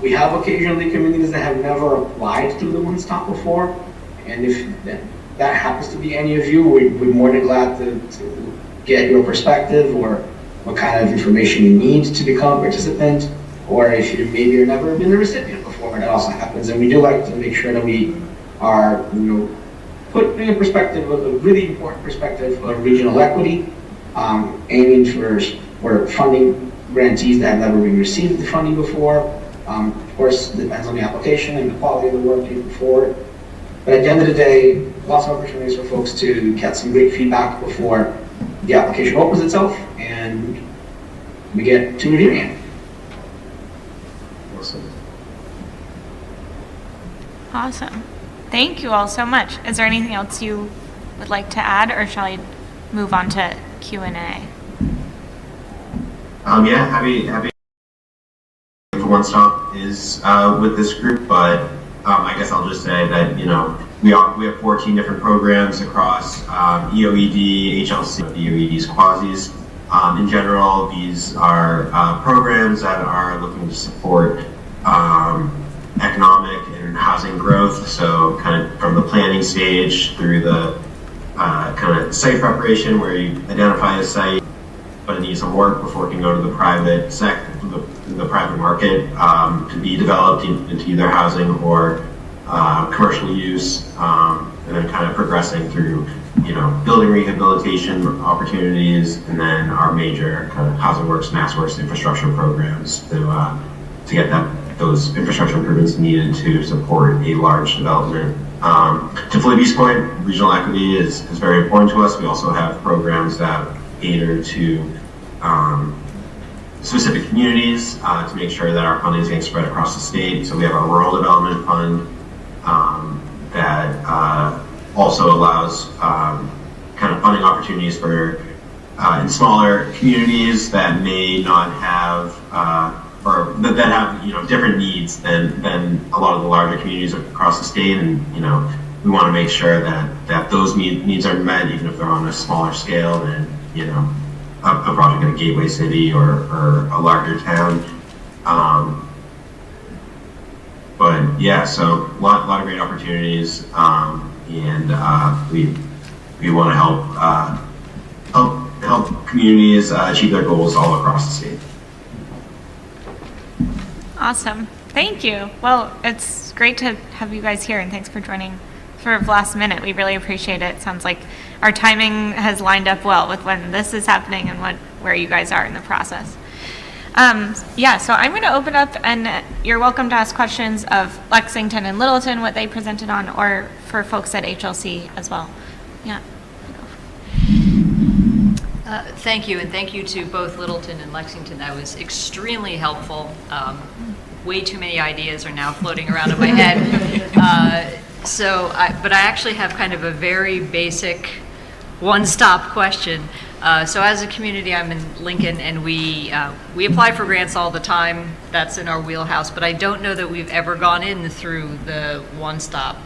We have occasionally communities that have never applied through the One Stop before. And if that happens to be any of you, we're more than glad to get your perspective or what kind of information you need to become a participant, or if you maybe you've never been a recipient before, that also happens. And we do like to make sure that we are, putting in perspective a really important perspective of regional equity, aiming for funding grantees that have never received the funding before. Of course, it depends on the application and the quality of the work you put forward. But at the end of the day, lots of opportunities for folks to get some great feedback before the application opens itself and we get to reviewing it. Awesome. Thank you all so much. Is there anything else you would like to add, or shall I move on to Q&A? Yeah, happy One Stop is with this group, but I guess I'll just say that we have 14 different programs across EOED, HLC, EOED's quasis. In general, these are programs that are looking to support economic and housing growth. So kind of from the planning stage through the kind of site preparation, where you identify a site, but it needs some work before it can go to the private sector, the private market to be developed into either housing or commercial use, and then kind of progressing through, building rehabilitation opportunities, and then our major kind of Housing Works, Mass Works infrastructure programs to get those infrastructure improvements needed to support a large development To Felipe's point, regional equity is very important to us. We also have programs that cater to specific communities to make sure that our funding is getting spread across the state. So we have a rural development fund that also allows kind of funding opportunities for in smaller communities that may not have or that have different needs than a lot of the larger communities across the state, and we want to make sure that those needs are met even if they're on a smaller scale than a project in a gateway city or a larger town. But yeah, so a lot of great opportunities, and we want to help communities achieve their goals all across the state. Awesome. Thank you. Well, it's great to have you guys here, and thanks for joining sort of last minute. We really appreciate it. Sounds like our timing has lined up well with when this is happening and where you guys are in the process. Yeah, so I'm going to open up, and you're welcome to ask questions of Lexington and Littleton, what they presented on, or for folks at HLC as well. Yeah. Thank you, and thank you to both Littleton and Lexington. That was extremely helpful. Way too many ideas are now floating around in my head. But I actually have kind of a very basic one-stop question. So as a community, I'm in Lincoln, and we apply for grants all the time. That's in our wheelhouse, but I don't know that we've ever gone in through the one-stop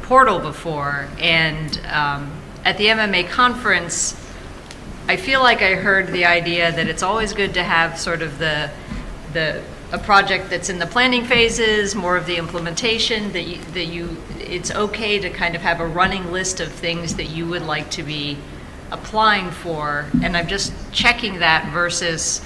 portal before. And at the MMA conference, I feel like I heard the idea that it's always good to have sort of a project that's in the planning phases, more of the implementation, it's okay to kind of have a running list of things that you would like to be applying for. And I'm just checking that versus,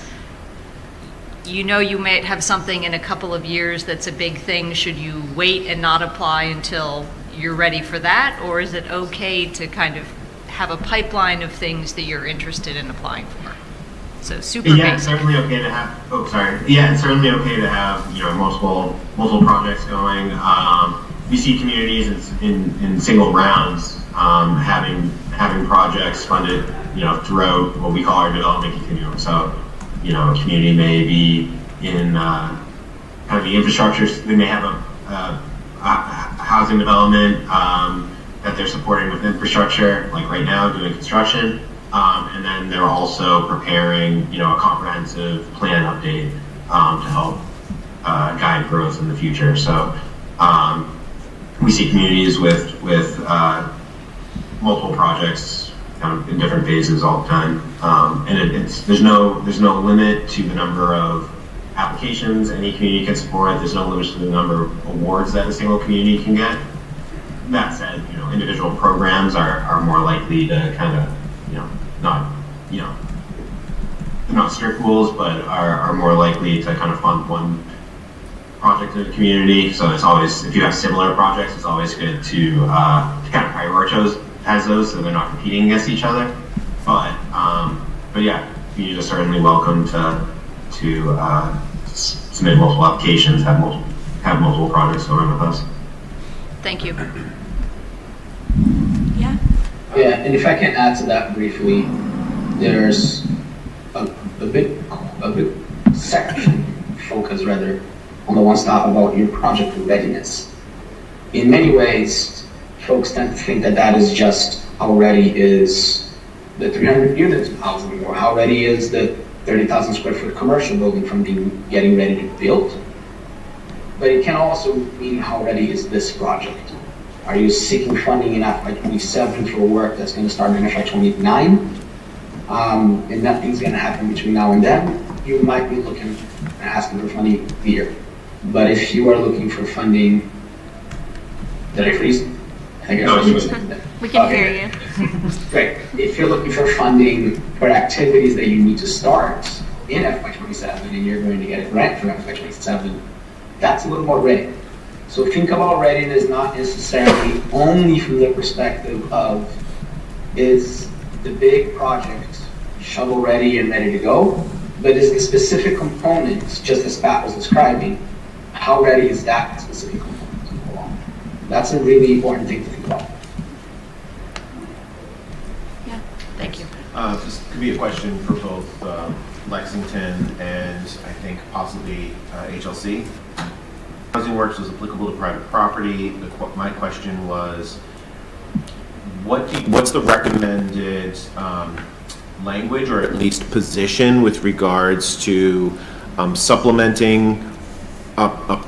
you might have something in a couple of years that's a big thing. Should you wait and not apply until you're ready for that? Or is it okay to kind of have a pipeline of things that you're interested in applying for? So super yeah, basic. It's certainly okay to have. Oh, sorry. Yeah, it's certainly okay to have multiple projects going. We see communities in single rounds having projects funded throughout what we call our development continuum. So a community may be in kind of the infrastructure. They may have a housing development that they're supporting with infrastructure, like right now doing construction. And then they're also preparing, a comprehensive plan update to help guide growth in the future. So we see communities with multiple projects kind of in different phases all the time, and there's no limit to the number of applications any community can support. There's no limit to the number of awards that a single community can get. That said, individual programs are more likely to kind of they're not strict rules, but are more likely to kind of fund one project in the community. So it's always, if you have similar projects, it's always good to kind of prioritize those so they're not competing against each other. But yeah, you're just certainly welcome to submit multiple applications, have multiple projects going with us. Thank you. Yeah, and if I can add to that briefly, there's a big section, focus rather, on the one stop about your project readiness. In many ways, folks tend to think that is just how ready is the 300 units of housing, or how ready is the 30,000 square foot commercial building from getting ready to build. But it can also mean how ready is this project. Are you seeking funding in FY27 for work that's going to start in FY29? And nothing's going to happen between now and then. You might be looking and asking for funding here. But if you are looking for funding, did I freeze? I think I froze. We can hear you. Great. If you're looking for funding for activities that you need to start in FY27 and you're going to get a grant for FY27, that's a little more ready. So think about readiness not necessarily only from the perspective of, is the big project shovel ready and ready to go, but is the specific components, just as Pat was describing, how ready is that specific component to go on? That's a really important thing to think about. Yeah, thank you. This could be a question for both Lexington and I think possibly HLC. Housing Works was applicable to private property. My question was, what's the recommended language or at least position with regards to supplementing a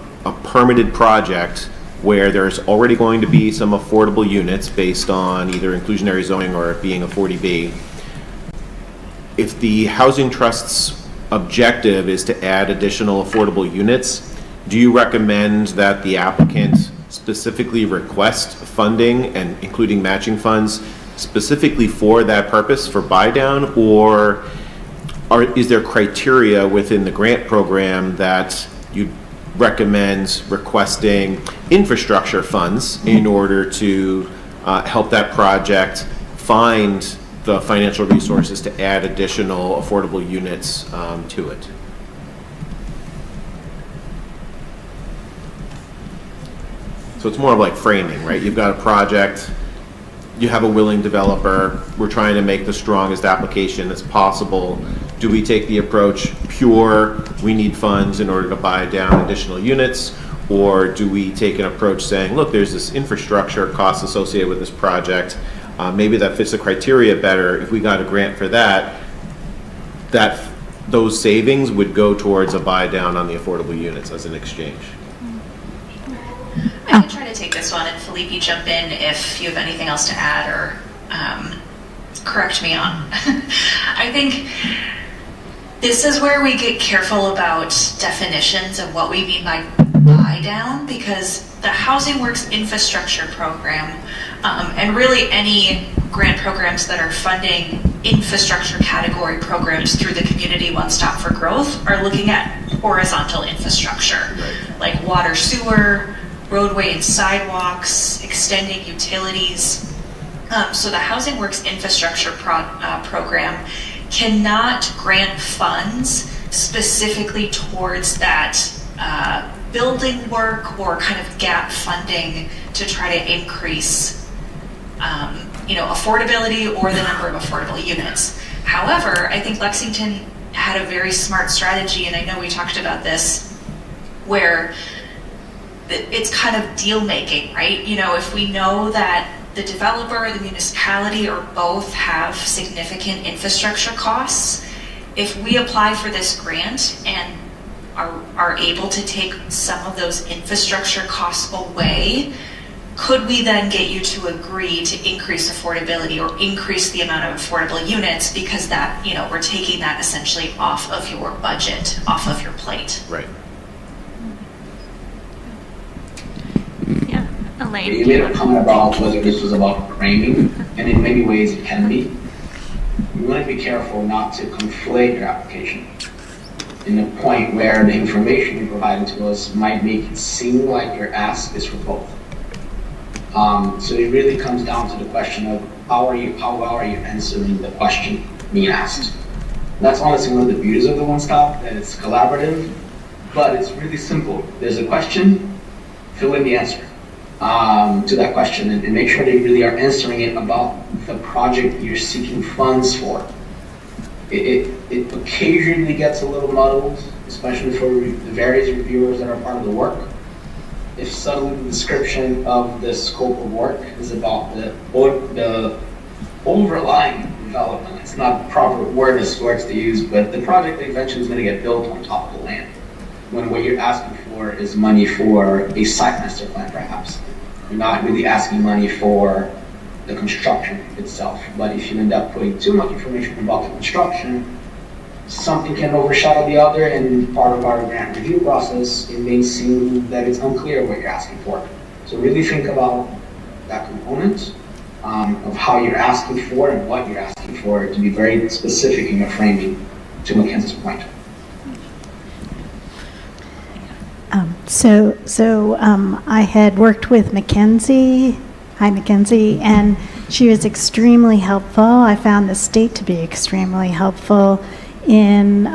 permitted project where there's already going to be some affordable units based on either inclusionary zoning or it being a 40B. If the Housing Trust's objective is to add additional affordable units, do you recommend that the applicant specifically request funding and including matching funds specifically for that purpose, for buy down, or is there criteria within the grant program that you recommend requesting infrastructure funds in order to help that project find the financial resources to add additional affordable units to it? So it's more of like framing, right? You've got a project, you have a willing developer, we're trying to make the strongest application that's possible. Do we take the approach pure, we need funds in order to buy down additional units, or do we take an approach saying, look, there's this infrastructure cost associated with this project, maybe that fits the criteria better. If we got a grant for that, those savings would go towards a buy down on the affordable units as an exchange. I can try to take this one, and Felipe, jump in if you have anything else to add or correct me on. I think this is where we get careful about definitions of what we mean by buy down, because the Housing Works infrastructure program, and really any grant programs that are funding infrastructure category programs through the Community One Stop for Growth, are looking at horizontal infrastructure, like water, sewer, roadway and sidewalks, extending utilities. So the Housing Works infrastructure program cannot grant funds specifically towards that building work or kind of gap funding to try to increase affordability or the number of affordable units. However, I think Lexington had a very smart strategy, and I know we talked about this, where it's kind of deal making, right? If we know that the developer or the municipality or both have significant infrastructure costs, if we apply for this grant and are able to take some of those infrastructure costs away, could we then get you to agree to increase affordability or increase the amount of affordable units, because that, we're taking that essentially off of your budget, off of your plate. Right. Yeah, Elaine. You made a comment about whether this was about framing, and in many ways it can be. You want to be careful not to conflate your application in the point where the information you're providing to us might make it seem like your ask is for both. So it really comes down to the question of how well are you answering the question being asked. That's honestly one of the beauties of the One Stop, that it's collaborative, but it's really simple. There's a question, fill in the answer to that question, and make sure they really are answering it about the project you're seeking funds for. It occasionally gets a little muddled, especially for the various reviewers that are part of the work. If suddenly the description of the scope of work is about the overlying development, it's not proper word to use, but the project eventually is going to get built on top of the land. When what you're asking for is money for a site master plan, perhaps. You're not really asking money for the construction itself. But if you end up putting too much information about the construction, something can overshadow the other, and part of our grant review process, it may seem that it's unclear what you're asking for. So really think about that component of how you're asking for and what you're asking for, to be very specific in your framing, to Mackenzie's point. I had worked with Mackenzie. Hi, Mackenzie, and she was extremely helpful. I found the state to be extremely helpful in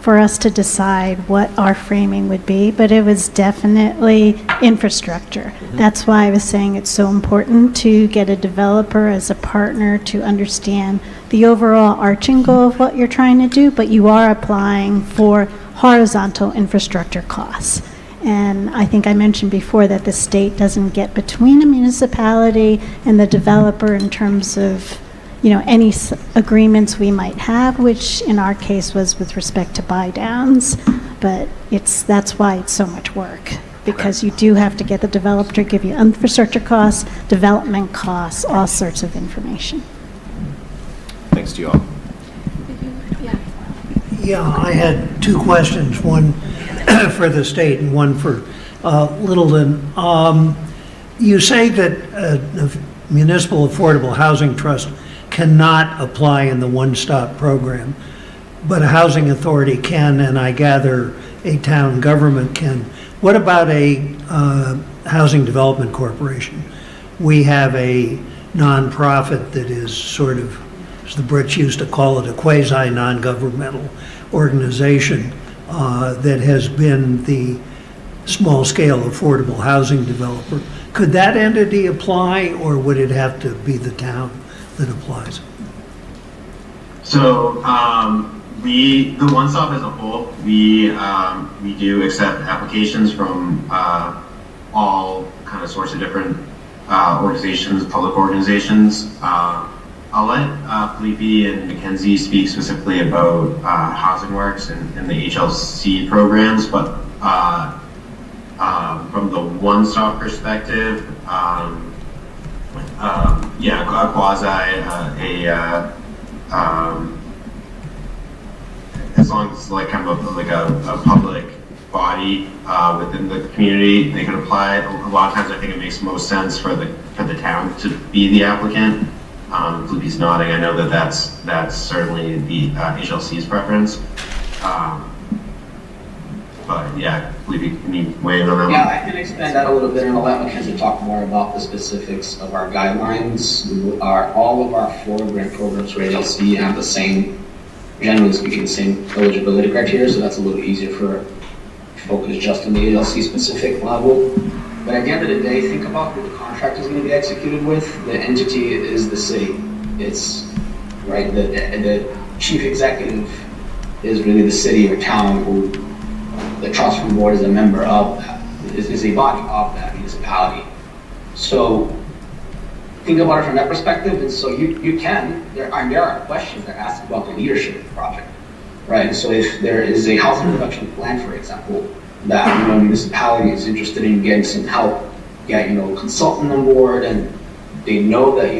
for us to decide what our framing would be, but it was definitely infrastructure. That's why I was saying it's so important to get a developer as a partner to understand the overall arching goal of what you're trying to do, but you are applying for horizontal infrastructure costs. And I think I mentioned before that the state doesn't get between a municipality and the developer in terms of, you know, any agreements we might have, which in our case was with respect to buy downs, but that's why it's so much work, because you do have to get the developer to give you infrastructure costs, development costs, all sorts of information. Thanks to you all. Yeah, I had two questions, one for the state and one for Littleton. You say that the Municipal Affordable Housing Trust cannot apply in the one-stop program, but a housing authority can, and I gather a town government can. What about a housing development corporation? We have a nonprofit that is sort of, as the Brits used to call it, a quasi-non-governmental organization that has been the small-scale affordable housing developer. Could that entity apply, or would it have to be the town that applies? So the One Stop as a whole, we do accept applications from all kind of sorts of different organizations, public organizations. I'll let Felipe and Mackenzie speak specifically about Housing Works and the HLC programs, but from the One Stop perspective, yeah, a quasi, as long as it's like kind of a public body within the community, they can apply. A lot of times, I think it makes most sense for the town to be the applicant. Felipe's nodding. I know that that's certainly the HLC's preference. But yeah, Felipe, can you weigh in on that? Yeah, I can expand that a little bit, and I'll let Mackenzie talk more about the specifics of our guidelines. All of our 4 grant programs for HLC have the same, generally speaking, the same eligibility criteria, so that's a little easier for focus just on the HLC specific level. But at the end of the day, think about who the contract is going to be executed with. The entity is the city. It's, right, the chief executive is really the city or town who the trust fund board is a member of that, is a body of that municipality. So think about it from that perspective, and so you can, there are questions that ask about the leadership of the project, right? And so if there is a housing production plan, for example, that a municipality is interested in getting some help, get a consultant on board, and they know that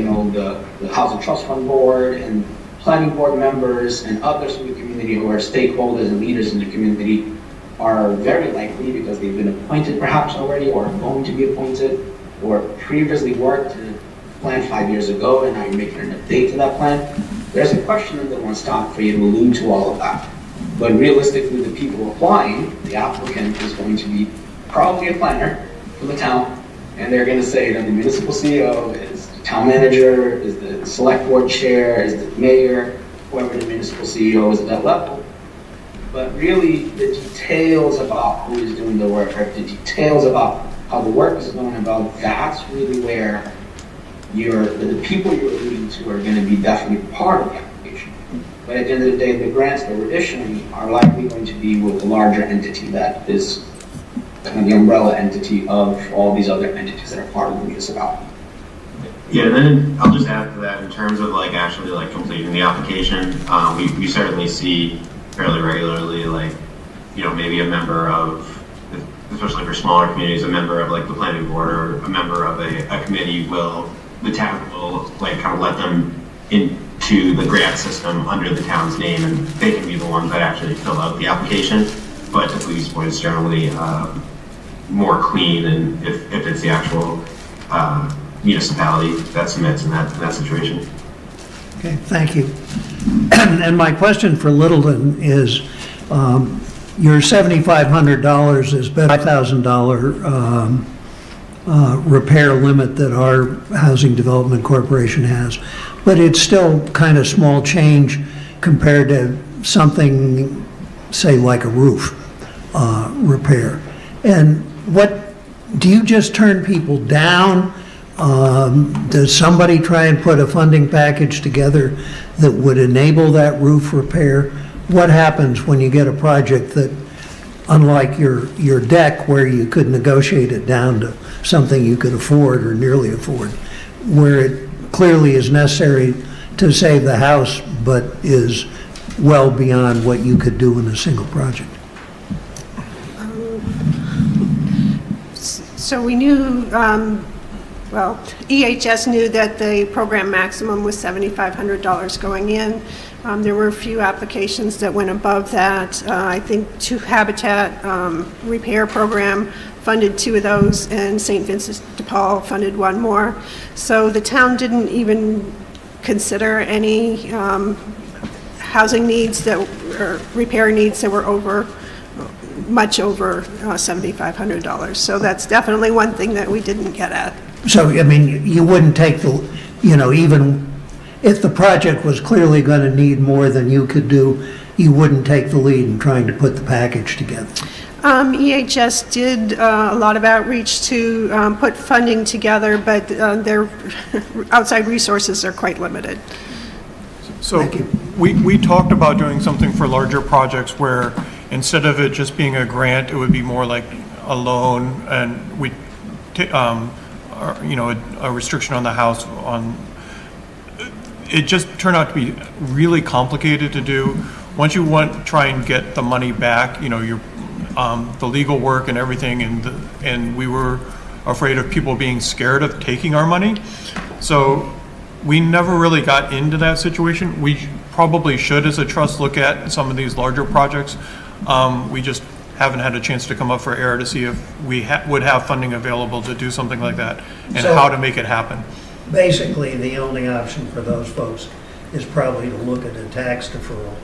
the housing trust fund board and planning board members and others in the community who are stakeholders and leaders in the community are very likely, because they've been appointed perhaps already or are going to be appointed or previously worked in a plan 5 years ago and now you're making an update to that plan. There's a question in the One Stop for you to allude to all of that. But realistically, the people applying, the applicant is going to be probably a planner from the town, and they're going to say that the municipal CEO is the town manager, is the select board chair, is the mayor, whoever the municipal CEO is at that level. But really, the details about who is doing the work, or the details about how the work is going about, that's really where the people you're alluding to are going to be definitely part of the application. But at the end of the day, the grants that we're issuing are likely going to be with a larger entity that is kind of the umbrella entity of all these other entities that are part of the municipality. Yeah, and then I'll just add to that in terms of actually completing the application. We certainly see fairly regularly, maybe a member of, especially for smaller communities, a member of the planning board or a member of a committee the town will kind of let them into the grant system under the town's name, and they can be the ones that actually fill out the application. But to Felipe's point, it's generally more clean, and if it's the actual municipality that submits in that situation. Okay, thank you. And my question for Littleton is, your $7,500 is $5,000 repair limit that our Housing Development Corporation has, but it's still kind of small change compared to something, say like a roof repair. And what, do you just turn people down? Does somebody try and put a funding package together that would enable that roof repair? What happens when you get a project that, unlike your deck where you could negotiate it down to something you could afford or nearly afford, where it clearly is necessary to save the house but is well beyond what you could do in a single project? So we knew, well, EHS knew that the program maximum was $7,500 going in. There were a few applications that went above that. I think Two Habitat repair program funded 2 of those, and St. Vincent de Paul funded 1 more. So the town didn't even consider any housing needs that, or repair needs that were much over $7,500. So that's definitely one thing that we didn't get at. So, I mean, you wouldn't take the, even if the project was clearly going to need more than you could do, you wouldn't take the lead in trying to put the package together? EHS did a lot of outreach to put funding together, but their outside resources are quite limited. So we talked about doing something for larger projects where instead of it just being a grant, it would be more like a loan, and we, a restriction on the house. It just turned out to be really complicated to do. Once you try and get the money back, the legal work and everything, and we were afraid of people being scared of taking our money. So we never really got into that situation. We probably should, as a trust, look at some of these larger projects. We just haven't had a chance to come up for air to see if we would have funding available to do something like that and how to make it happen. Basically, the only option for those folks is probably to look at a tax deferral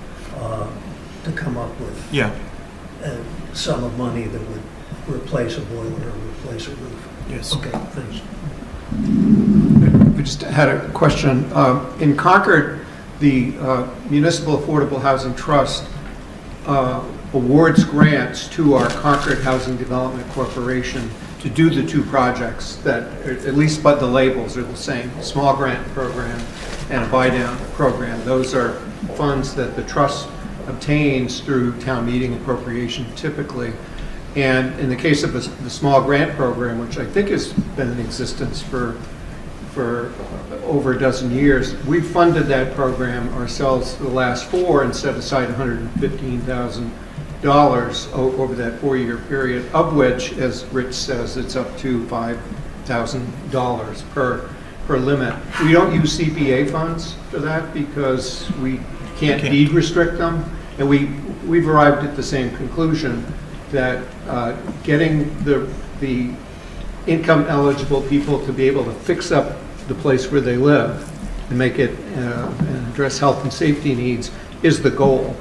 to come up with a sum of money that would replace a boiler or replace a roof. Yes. Okay, thanks. We just had a question. In Concord, the Municipal Affordable Housing Trust awards grants to our Concord Housing Development Corporation to do the 2 projects that, at least but the labels are the same, small grant program and a buy-down program. Those are funds that the trust obtains through town meeting appropriation typically. And in the case of the small grant program, which I think has been in existence for over a dozen years, we funded that program ourselves for the last 4 and set aside $115,000 over that 4-year period, of which, as Rich says, it's up to $5,000 per limit. We don't use CPA funds for that because we can't deed restrict them, and we've arrived at the same conclusion that getting the income eligible people to be able to fix up the place where they live and make it and address health and safety needs is the goal,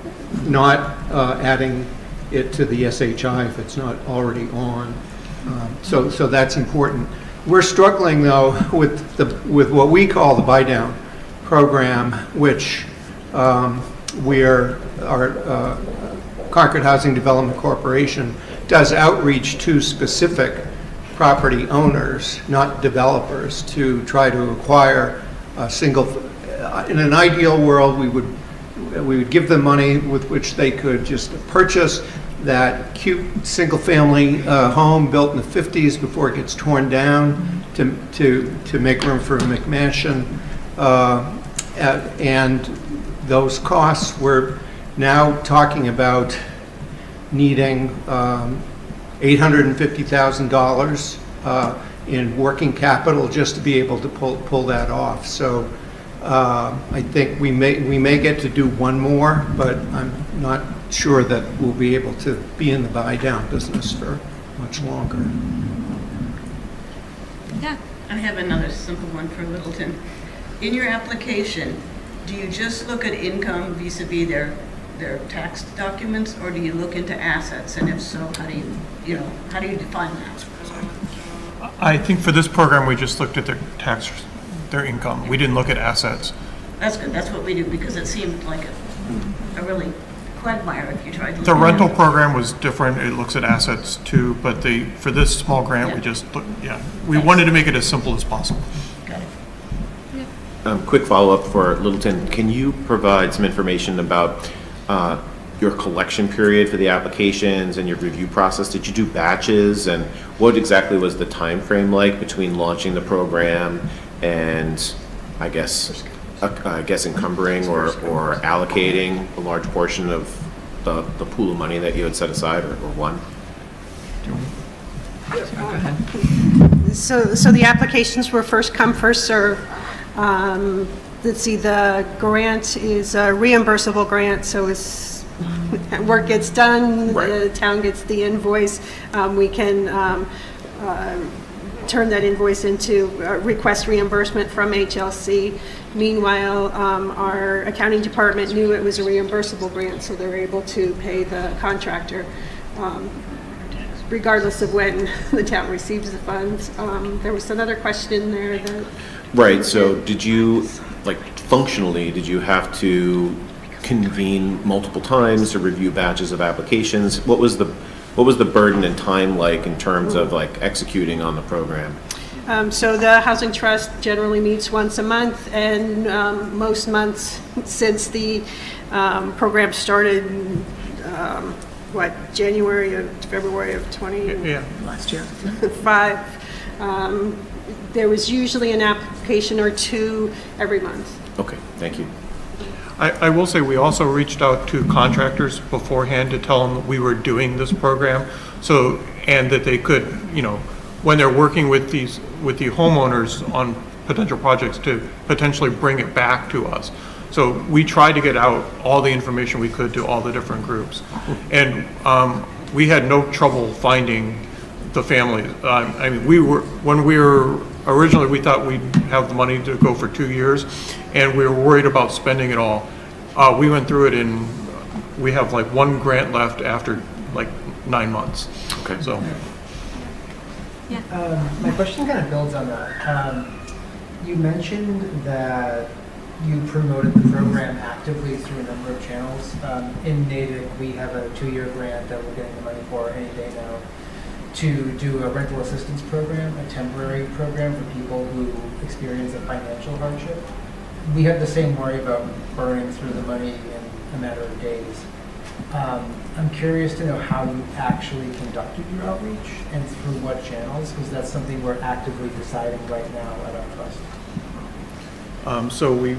not adding it to the SHI if it's not already on. So that's important. We're struggling though with what we call the buy-down program, which our Concord Housing Development Corporation does outreach to specific property owners, not developers, to try to acquire a single. In an ideal world, we would give them money with which they could just purchase that cute single-family home built in the 50s before it gets torn down to make room for a McMansion, and those costs we're now talking about needing $850,000 in working capital just to be able to pull that off. So I think we may get to do one more, but I'm not sure that we'll be able to be in the buy-down business for much longer. Yeah, I have another simple one for Littleton. In your application, do you just look at income vis-a-vis their tax documents, or do you look into assets? And if so, how do you define that? I think for this program, we just looked at their income. We didn't look at assets. That's good. That's what we do, because it seemed like a really quagmire if you tried to. The rental program was different. It looks at assets too, but for this small grant, we just, we wanted to make it as simple as possible. Quick follow-up for Littleton. Can you provide some information about your collection period for the applications and your review process? Did you do batches, and what exactly was the time frame like between launching the program and I guess encumbering or allocating a large portion of the pool of money that you had set aside or won? Go ahead. So the applications were first come, first serve. Let's see, the grant is a reimbursable grant, so as work gets done, the town gets the invoice, we can turn that invoice into request reimbursement from HLC. Meanwhile, our accounting department knew it was a reimbursable grant, so they're able to pay the contractor regardless of when the town receives the funds. There was another question in there that... Right, so did you, functionally, did you have to convene multiple times to review batches of applications? What was the burden and time like in terms of executing on the program? So the Housing Trust generally meets once a month, and most months since the program started, February of 20? Last year. 5. There was usually an application or two every month. Okay, thank you. I will say we also reached out to contractors beforehand to tell them that we were doing this program, and that they could, when they're working with the homeowners on potential projects, to potentially bring it back to us. So we tried to get out all the information we could to all the different groups, and we had no trouble finding the families. Originally we thought we'd have the money to go for 2 years, and we were worried about spending it all. We went through it and we have one grant left after 9 months. Okay. So. My question kind of builds on that. You mentioned that you promoted the program actively through a number of channels. In Natick, we have a 2-year grant that we're getting the money for any day now to do a rental assistance program, a temporary program for people who experience a financial hardship. We have the same worry about burning through the money in a matter of days. I'm curious to know how you actually conducted your outreach and through what channels, because that's something we're actively deciding right now at our trust. So we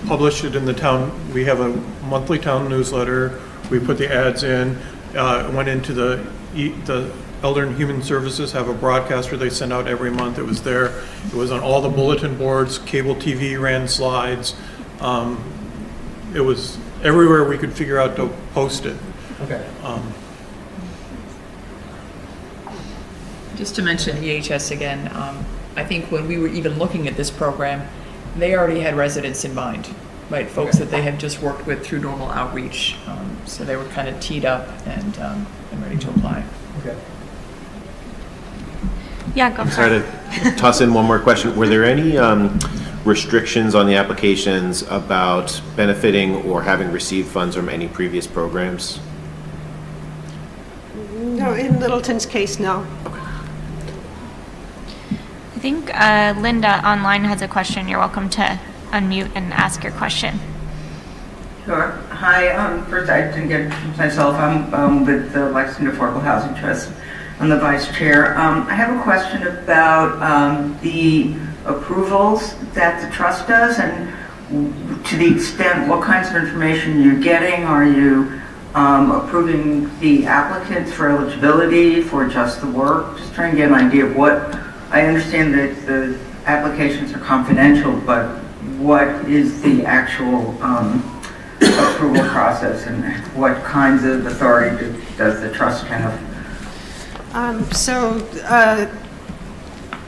published it in the town. We have a monthly town newsletter. We put the ads in. Went into the Elder and Human Services have a broadcaster they send out every month. It was there. It was on all the bulletin boards. Cable TV ran slides. It was everywhere we could figure out to post it. Okay. Just to mention EHS again, I think when we were even looking at this program, they already had residents in mind, right? Folks that they had just worked with through normal outreach. So they were kind of teed up and ready to apply. Okay. Yeah, go I'm for it. sorry to toss in one more question. Were there any restrictions on the applications about benefiting or having received funds from any previous programs? No, in Littleton's case, no. I think Linda online has a question. You're welcome to unmute and ask your question. Sure. Hi. First, I didn't get myself. I'm with the Lexington Affordable Housing Trust. I'm the vice chair. I have a question about the approvals that the trust does, and to the extent what kinds of information you're getting. Are you approving the applicants for eligibility for just the work? Just trying to get an idea of what. I understand that the applications are confidential, but what is the actual approval process, and what kinds of authority does the trust have?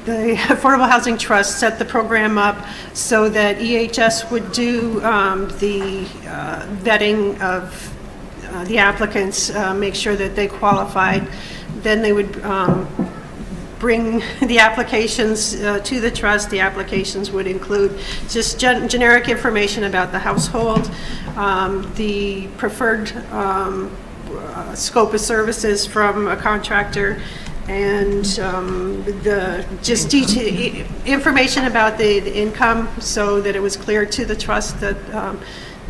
The Affordable Housing Trust set the program up so that EHS would do the vetting of the applicants, make sure that they qualified. Then they would bring the applications to the trust. The applications would include just generic information about the household, the preferred scope of services from a contractor, and the just information about the income, so that it was clear to the trust that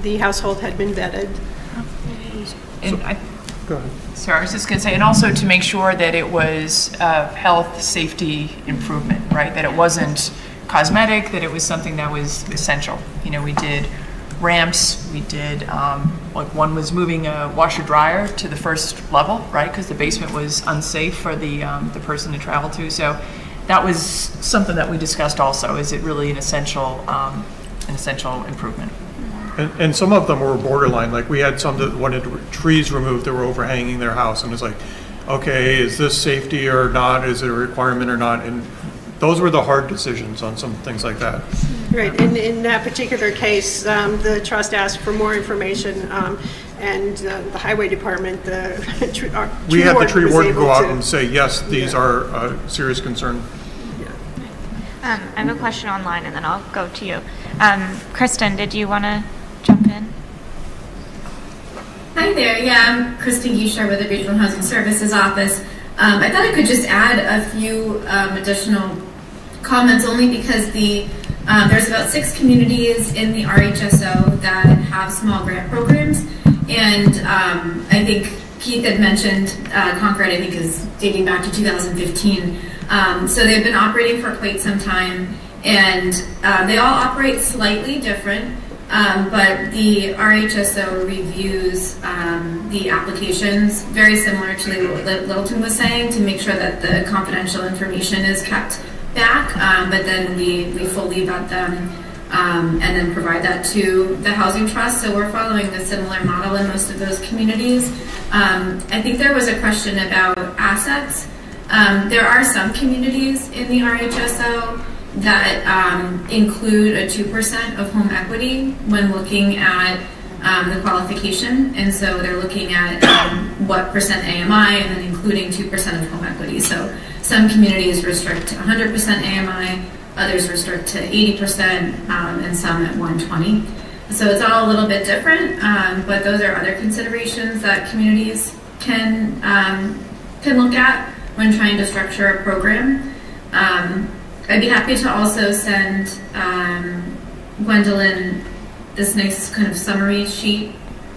the household had been vetted. And Go ahead. Sorry, I was just going to say, and also to make sure that it was health, safety improvement, right? That it wasn't cosmetic, that it was something that was essential. You know, we did ramps, we did, like one was moving a washer dryer to the first level, right? Because the basement was unsafe for the person to travel to. So that was something that we discussed also. Is it really an essential improvement? And some of them were borderline, like we had some that wanted trees removed that were overhanging their house, and it's like, okay, is this safety or not? Is it a requirement or not? And those were the hard decisions on some things like that. Right, in that particular case, the trust asked for more information, and the highway department, We had the tree warden go out and say, yes, these are a serious concern. I have a question online, and then I'll go to you. Kristen, did you want to jump in? Hi there. Yeah, I'm Kristen Guichard with the Regional Housing Services Office. I thought I could just add a few additional comments, only because there's about 6 communities in the RHSO that have small grant programs, and I think Keith had mentioned Concord, I think, is dating back to 2015. So they've been operating for quite some time, and they all operate slightly different, but the RHSO reviews the applications very similar to what Littleton was saying, to make sure that the confidential information is kept back, but then we fully vet them and then provide that to the Housing Trust. So we're following a similar model in most of those communities. I think there was a question about assets. There are some communities in the RHSO that include a 2% of home equity when looking at the qualification, and so they're looking at what percent AMI and then including 2% of home equity. So some communities restrict to 100% AMI, others restrict to 80%, and some at 120. So it's all a little bit different, but those are other considerations that communities can look at when trying to structure a program. I'd be happy to also send Gwendolyn this nice kind of summary sheet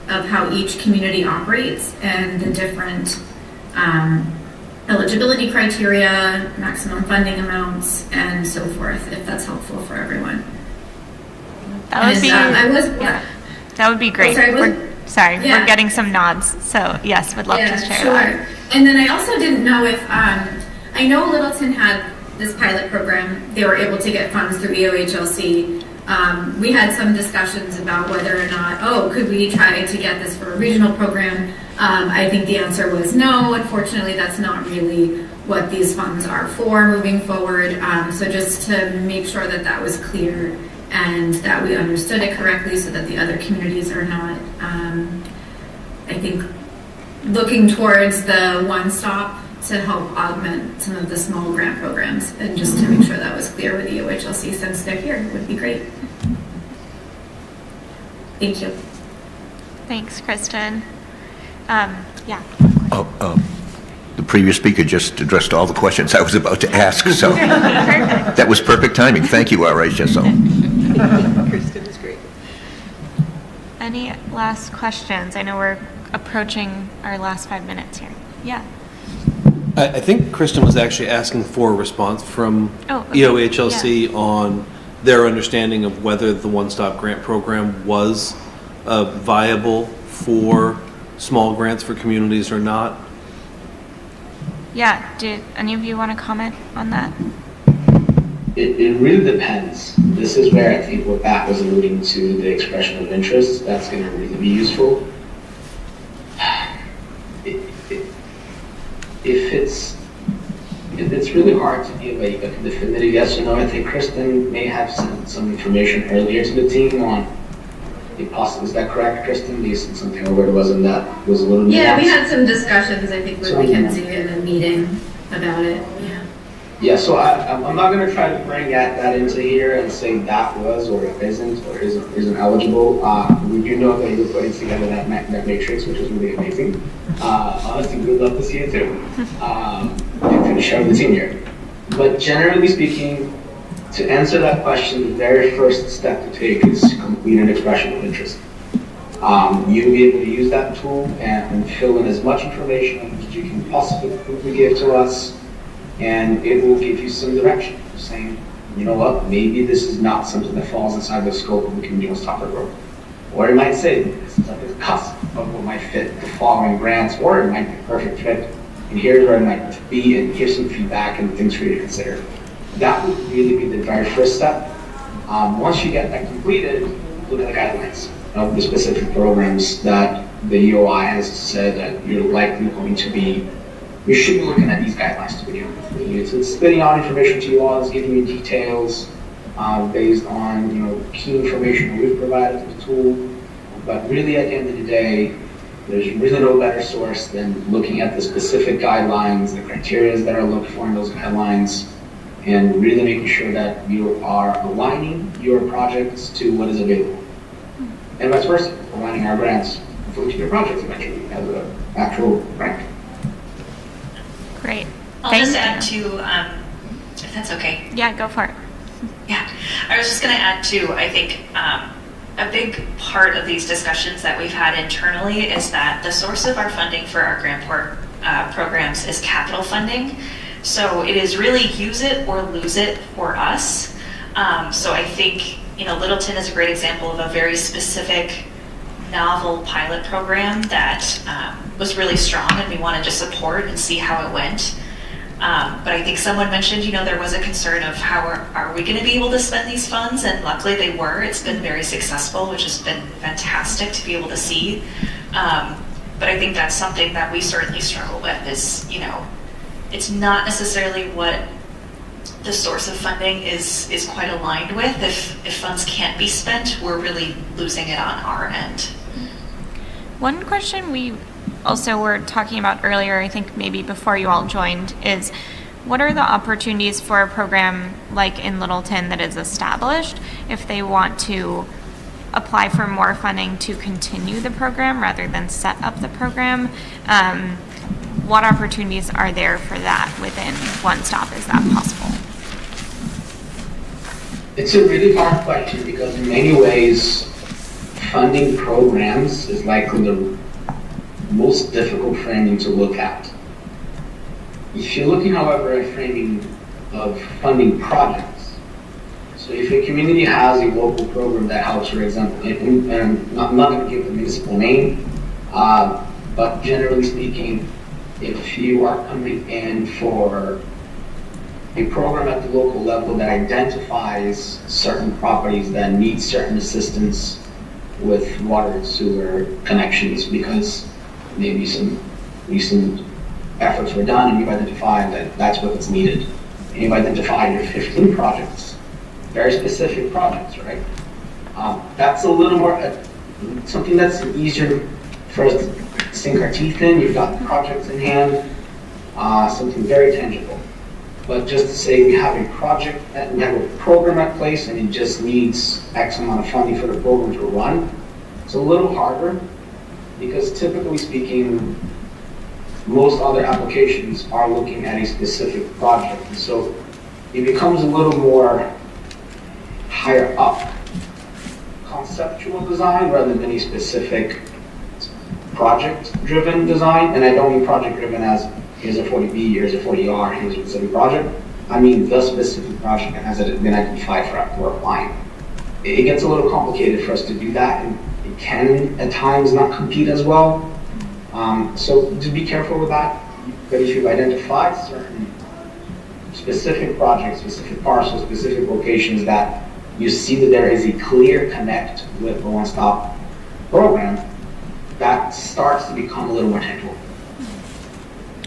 of how each community operates and the different eligibility criteria, maximum funding amounts, and so forth, if that's helpful for everyone. That would be, that would be great. We're getting some nods, so yes, would love to share that. And then I also didn't know if, I know Littleton had this pilot program. They were able to get funds through EOHLC. We had some discussions about whether or not, could we try to get this for a regional program? I think the answer was no. Unfortunately, that's not really what these funds are for moving forward. So just to make sure that that was clear and that we understood it correctly, so that the other communities are not, I think, looking towards the one-stop to help augment some of the small grant programs, and just to make sure that was clear with the OHLC since they're here would be great. Thank you. Thanks, Kristen. Yeah. The previous speaker just addressed all the questions I was about to ask, so that was perfect timing. Thank you, RHSO. Kristen is great. Any last questions? I know we're approaching our last 5 minutes here. Yeah. I think Kristen was actually asking for a response from EOHLC on their understanding of whether the one-stop grant program was viable for small grants for communities or not. Yeah, did any of you want to comment on that? It really depends. This is where I think what Pat was alluding to, the expression of interest, that's going to really be useful. It's really hard to give a definitive yes or no. I think Kristen may have sent some information earlier to the team on the possible. Is that correct, Kristen? You sent something over to us, and that was a little. Yeah, we had some discussions, I think, with Mackenzie in a meeting about it. Yeah. Yeah, so I'm not going to try to bring that into here and say that was or it isn't or isn't eligible. We do know that you're putting together that matrix, which is really amazing. Honestly, we'd love to see it too. And to show the team here. But generally speaking, to answer that question, the very first step to take is complete an expression of interest. You'll be able to use that tool and fill in as much information as you can possibly give to us, and it will give you some direction, saying, you know what, maybe this is not something that falls inside the scope of the community one-stop program. Or it might say, this is at the cusp of what might fit the following grants, or it might be a perfect fit, and here's where it might be, and here's some feedback and things for you to consider. That would really be the very first step. Once you get that completed, look at the guidelines of the specific programs that the EOI has said that you're likely going to be. You should be looking at these guidelines to begin with. It's spitting out information to you all, it's giving you details based on key information that we've provided to the tool. But really, at the end of the day, there's really no better source than looking at the specific guidelines, the criteria that are looked for in those guidelines, and really making sure that you are aligning your projects to what is available. And vice versa, aligning our grants for each of your projects eventually as an actual grant. Great. I'll just add to, if that's okay. Yeah, go for it. Yeah, I was just going to add too, I think a big part of these discussions that we've had internally is that the source of our funding for our grant programs is capital funding. So it is really use it or lose it for us. So I think, Littleton is a great example of a very specific novel pilot program that was really strong and we wanted to support and see how it went. But I think someone mentioned, there was a concern of how are we going to be able to spend these funds, and luckily they were. It's been very successful, which has been fantastic to be able to see. But I think that's something that we certainly struggle with is, it's not necessarily what the source of funding is quite aligned with. If funds can't be spent, we're really losing it on our end. One question we also were talking about earlier, I think maybe before you all joined, is what are the opportunities for a program like in Littleton that is established if they want to apply for more funding to continue the program rather than set up the program? What opportunities are there for that within One Stop? Is that possible? It's a really hard question because in many ways, funding programs is likely the most difficult framing to look at. If you're looking, however, at framing of funding projects, so if a community has a local program that helps, for example, and I'm not going to give the municipal name, but generally speaking, if you are coming in for a program at the local level that identifies certain properties that need certain assistance with water and sewer connections because maybe some recent efforts were done and you've identified that that's what's needed. And you've identified your 15 projects, very specific projects, right? That's a little more, something that's easier for us to sink our teeth in. You've got projects in hand, something very tangible. But just to say we have a project, we have a program at place and it just needs X amount of funding for the program to run, it's a little harder because typically speaking, most other applications are looking at a specific project. And so it becomes a little more higher up conceptual design rather than a specific project-driven design. And I don't mean project-driven as here's a 40B, here's a 40R, here's a specific project. I mean the specific project that has been identified for applying. It gets a little complicated for us to do that, and it can at times not compete as well. So just be careful with that. But if you've identified certain specific projects, specific parcels, specific locations that you see that there is a clear connect with the one-stop program, that starts to become a little more tangible.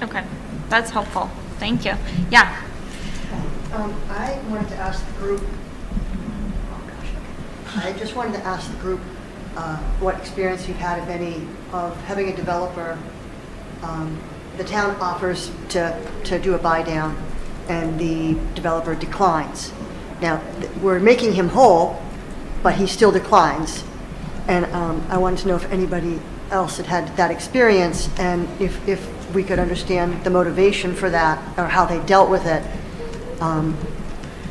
Okay, that's helpful. Thank you. Yeah. I wanted to ask the group, I just wanted to ask the group what experience you've had, if any, of having a developer, the town offers to do a buy down, and the developer declines. Now, we're making him whole, but he still declines. And I wanted to know if anybody else had had that experience, and if we could understand the motivation for that, or how they dealt with it.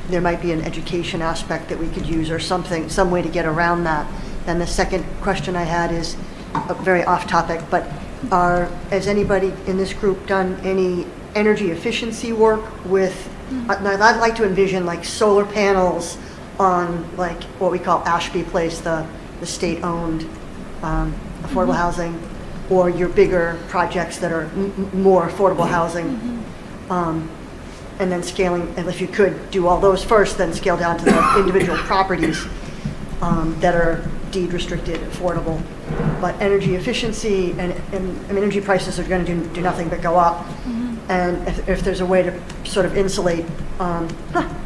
There might be an education aspect that we could use, or something, some way to get around that. And the second question I had is very off topic, but has anybody in this group done any energy efficiency work with, I'd like to envision like solar panels on like what we call Ashby Place, the state-owned affordable housing, or your bigger projects that are more affordable housing. And then scaling, and if you could do all those first, then scale down to the individual properties that are deed restricted, affordable. But energy efficiency and energy prices are going to do nothing but go up. And if there's a way to sort of insulate, pardon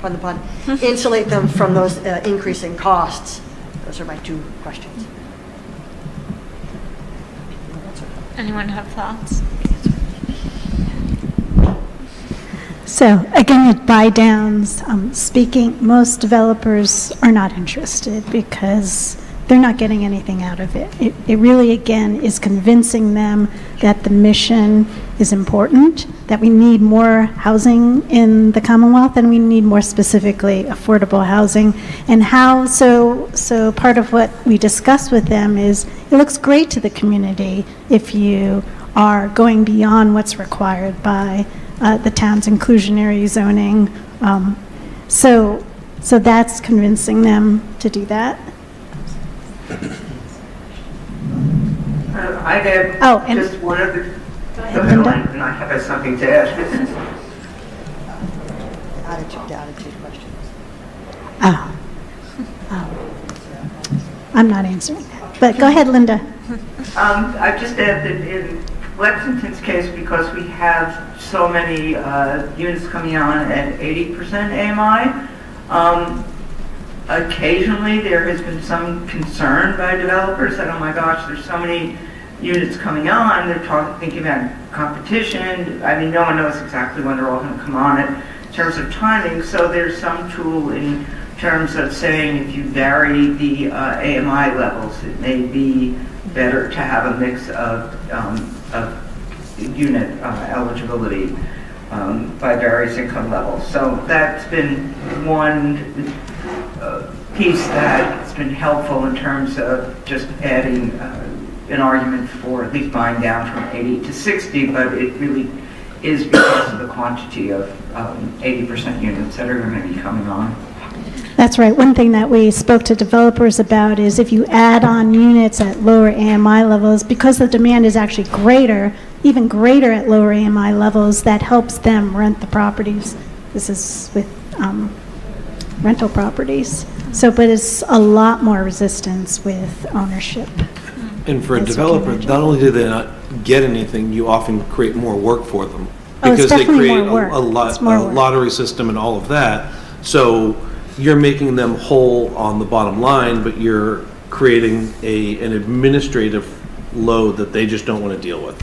the pun, insulate them from those increasing costs. Those are my two questions. Anyone have thoughts? So again, with buy downs, speaking, most developers are not interested because they're not getting anything out of it. It really, again, is convincing them that the mission is important, that we need more housing in the Commonwealth, and we need more specifically affordable housing. And how, so part of what we discuss with them is, it looks great to the community if you are going beyond what's required by the town's inclusionary zoning. So that's convincing them to do that. I have just one other, and I have something to ask. Attitude questions. I'm not answering that, but go ahead, Linda. I just add that in Lexington's case, because we have so many units coming on at 80% AMI, occasionally there has been some concern by developers that, oh my gosh, there's so many units coming on, they're thinking about competition. I mean, no one knows exactly when they're all going to come on it in terms of timing, so there's some tool in terms of saying if you vary the AMI levels, it may be better to have a mix of unit eligibility by various income levels. So that's been one piece that's been helpful in terms of just adding an argument for at least buying down from 80 to 60, but it really is because of the quantity of 80% units that are going to be coming on. That's right. One thing that we spoke to developers about is if you add on units at lower AMI levels, because the demand is actually greater, even greater at lower AMI levels, that helps them rent the properties. This is with rental properties. So, but it's a lot more resistance with ownership. And for a developer, not only do they not get anything, you often create more work for them. Because they create a lottery system and all of that. So you're making them whole on the bottom line, but you're creating an administrative load that they just don't want to deal with.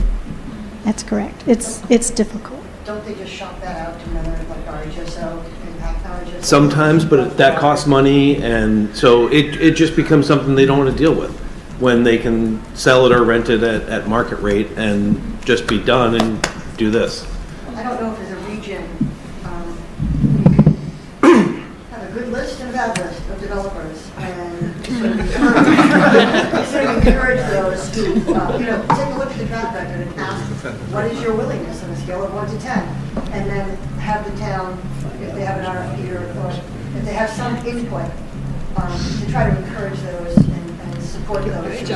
That's correct. It's difficult. Don't they just shop that out to another like RHSO, impact RHSO? Sometimes, but that costs money, and so it just becomes something they don't want to deal with when they can sell it or rent it at market rate and just be done and do this. I don't know if there's a region, have a good list and a bad list of developers, and sort of encourage those who, take a look at the track record and ask, what is your willingness on a scale of 1 to 10? And then have the town, if they have an RFP or if they have some input, to try to encourage those and support those.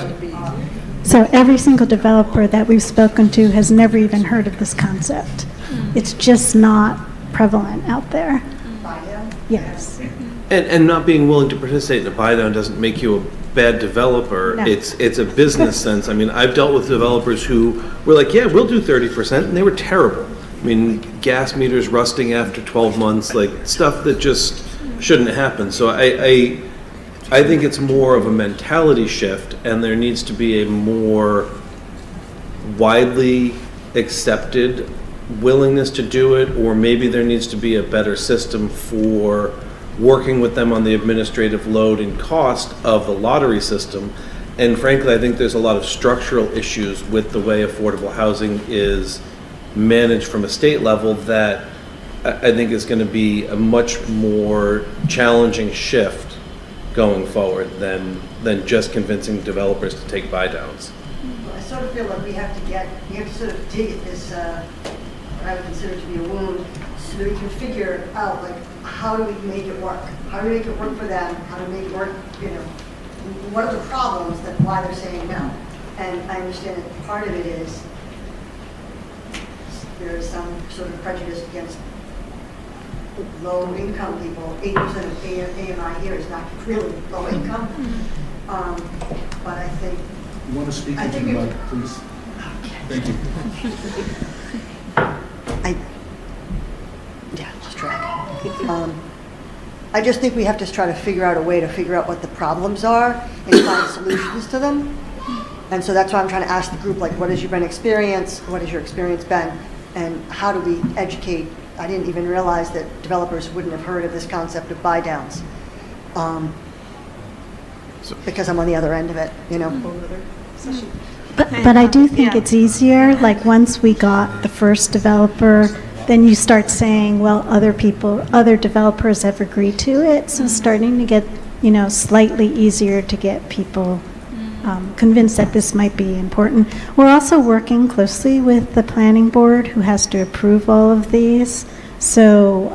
So every single developer that we've spoken to has never even heard of this concept. It's just not prevalent out there. Yes. And not being willing to participate in a buy-down doesn't make you a bad developer. No. It's a business sense. I mean, I've dealt with developers who were like, yeah, we'll do 30%, and they were terrible. I mean, gas meters rusting after 12 months, like stuff that just shouldn't happen. So I think it's more of a mentality shift, and there needs to be a more widely accepted willingness to do it, or maybe there needs to be a better system for working with them on the administrative load and cost of the lottery system. And frankly, I think there's a lot of structural issues with the way affordable housing is managed from a state level that I think is going to be a much more challenging shift going forward than just convincing developers to take buy downs. I sort of feel like we have to sort of dig at this, what I would consider to be a wound, so that we can figure out, like, how do we make it work? How do we make it work for them? How do we make it work, what are the problems that why they're saying no? And I understand that part of it is there is some sort of prejudice against low-income people. 80% of AMI here is not really low-income. But I think... You want to speak into the mic, please? Thank you. Just try. I just think we have to try to figure out a way to figure out what the problems are and find solutions to them. And so that's why I'm trying to ask the group, like, what has your experience been? And how do we educate? I didn't even realize that developers wouldn't have heard of this concept of buy downs. Because I'm on the other end of it, But I do think it's easier, like once we got the first developer, then you start saying, well, other developers have agreed to it, so starting to get, slightly easier to get people convinced that this might be important. We're also working closely with the planning board, who has to approve all of these, so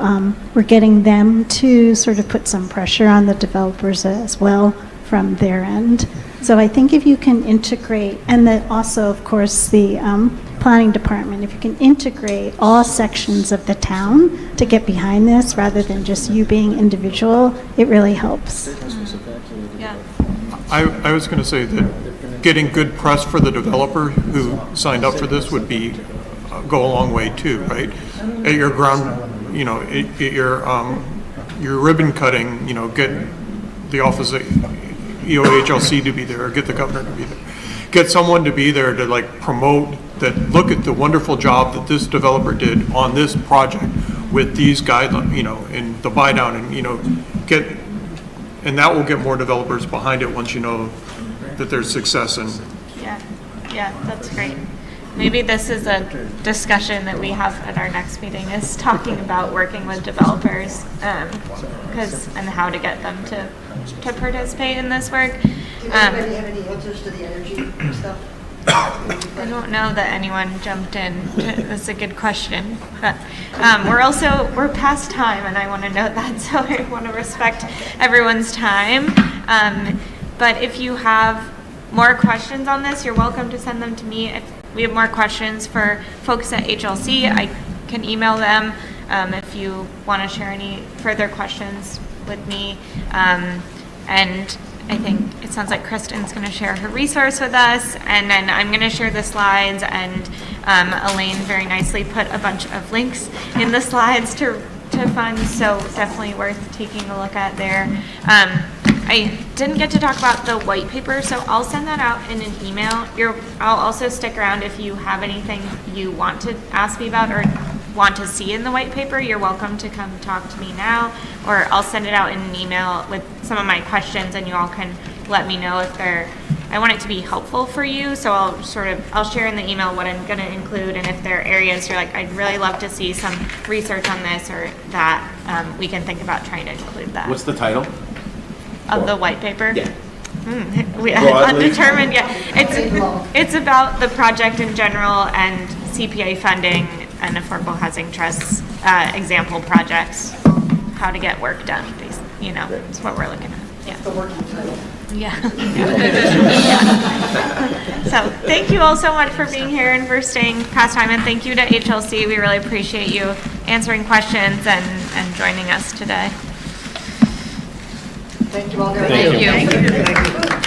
we're getting them to sort of put some pressure on the developers as well from their end. So I think if you can integrate, and then also, of course, the planning department, if you can integrate all sections of the town to get behind this rather than just you being individual, it really helps. Yeah. I was going to say that getting good press for the developer who signed up for this would be go a long way too, right? At your ground, at your ribbon cutting, get the office of EOHLC to be there, or get the governor to be there. Get someone to be there to promote that, look at the wonderful job that this developer did on this project with these guidelines, and the buy down, and and that will get more developers behind it once you know that there's success in. Yeah, that's great. Maybe this is a discussion that we have at our next meeting, is talking about working with developers and how to get them to participate in this work. Does anybody have any answers to the energy stuff? I don't know that anyone jumped in. That's a good question. But we're past time, and I want to note that, so I want to respect everyone's time. But if you have more questions on this, you're welcome to send them to me. If we have more questions for folks at HLC, I can email them if you want to share any further questions with me. And I think it sounds like Kristen's going to share her resource with us, and then I'm going to share the slides, and Elaine very nicely put a bunch of links in the slides to funds, so definitely worth taking a look at there. I didn't get to talk about the white paper, so I'll send that out in an email. I'll also stick around if you have anything you want to ask me about or want to see in the white paper. You're welcome to come talk to me now, or I'll send it out in an email with some of my questions, and you all can let me know if I want it to be helpful for you, so I'll share in the email what I'm going to include, and if there are areas you're like, I'd really love to see some research on this or that, we can think about trying to include that. What's the title? Of the white paper? Yeah. Undetermined, yeah. It's about the project in general and CPA funding and affordable housing trusts, example projects, how to get work done, basically, it's what we're looking at. Yeah. The working title. Yeah. So thank you all so much for being here and for staying past time, and thank you to HLC. We really appreciate you answering questions and joining us today. Thank you all very much. Thank you.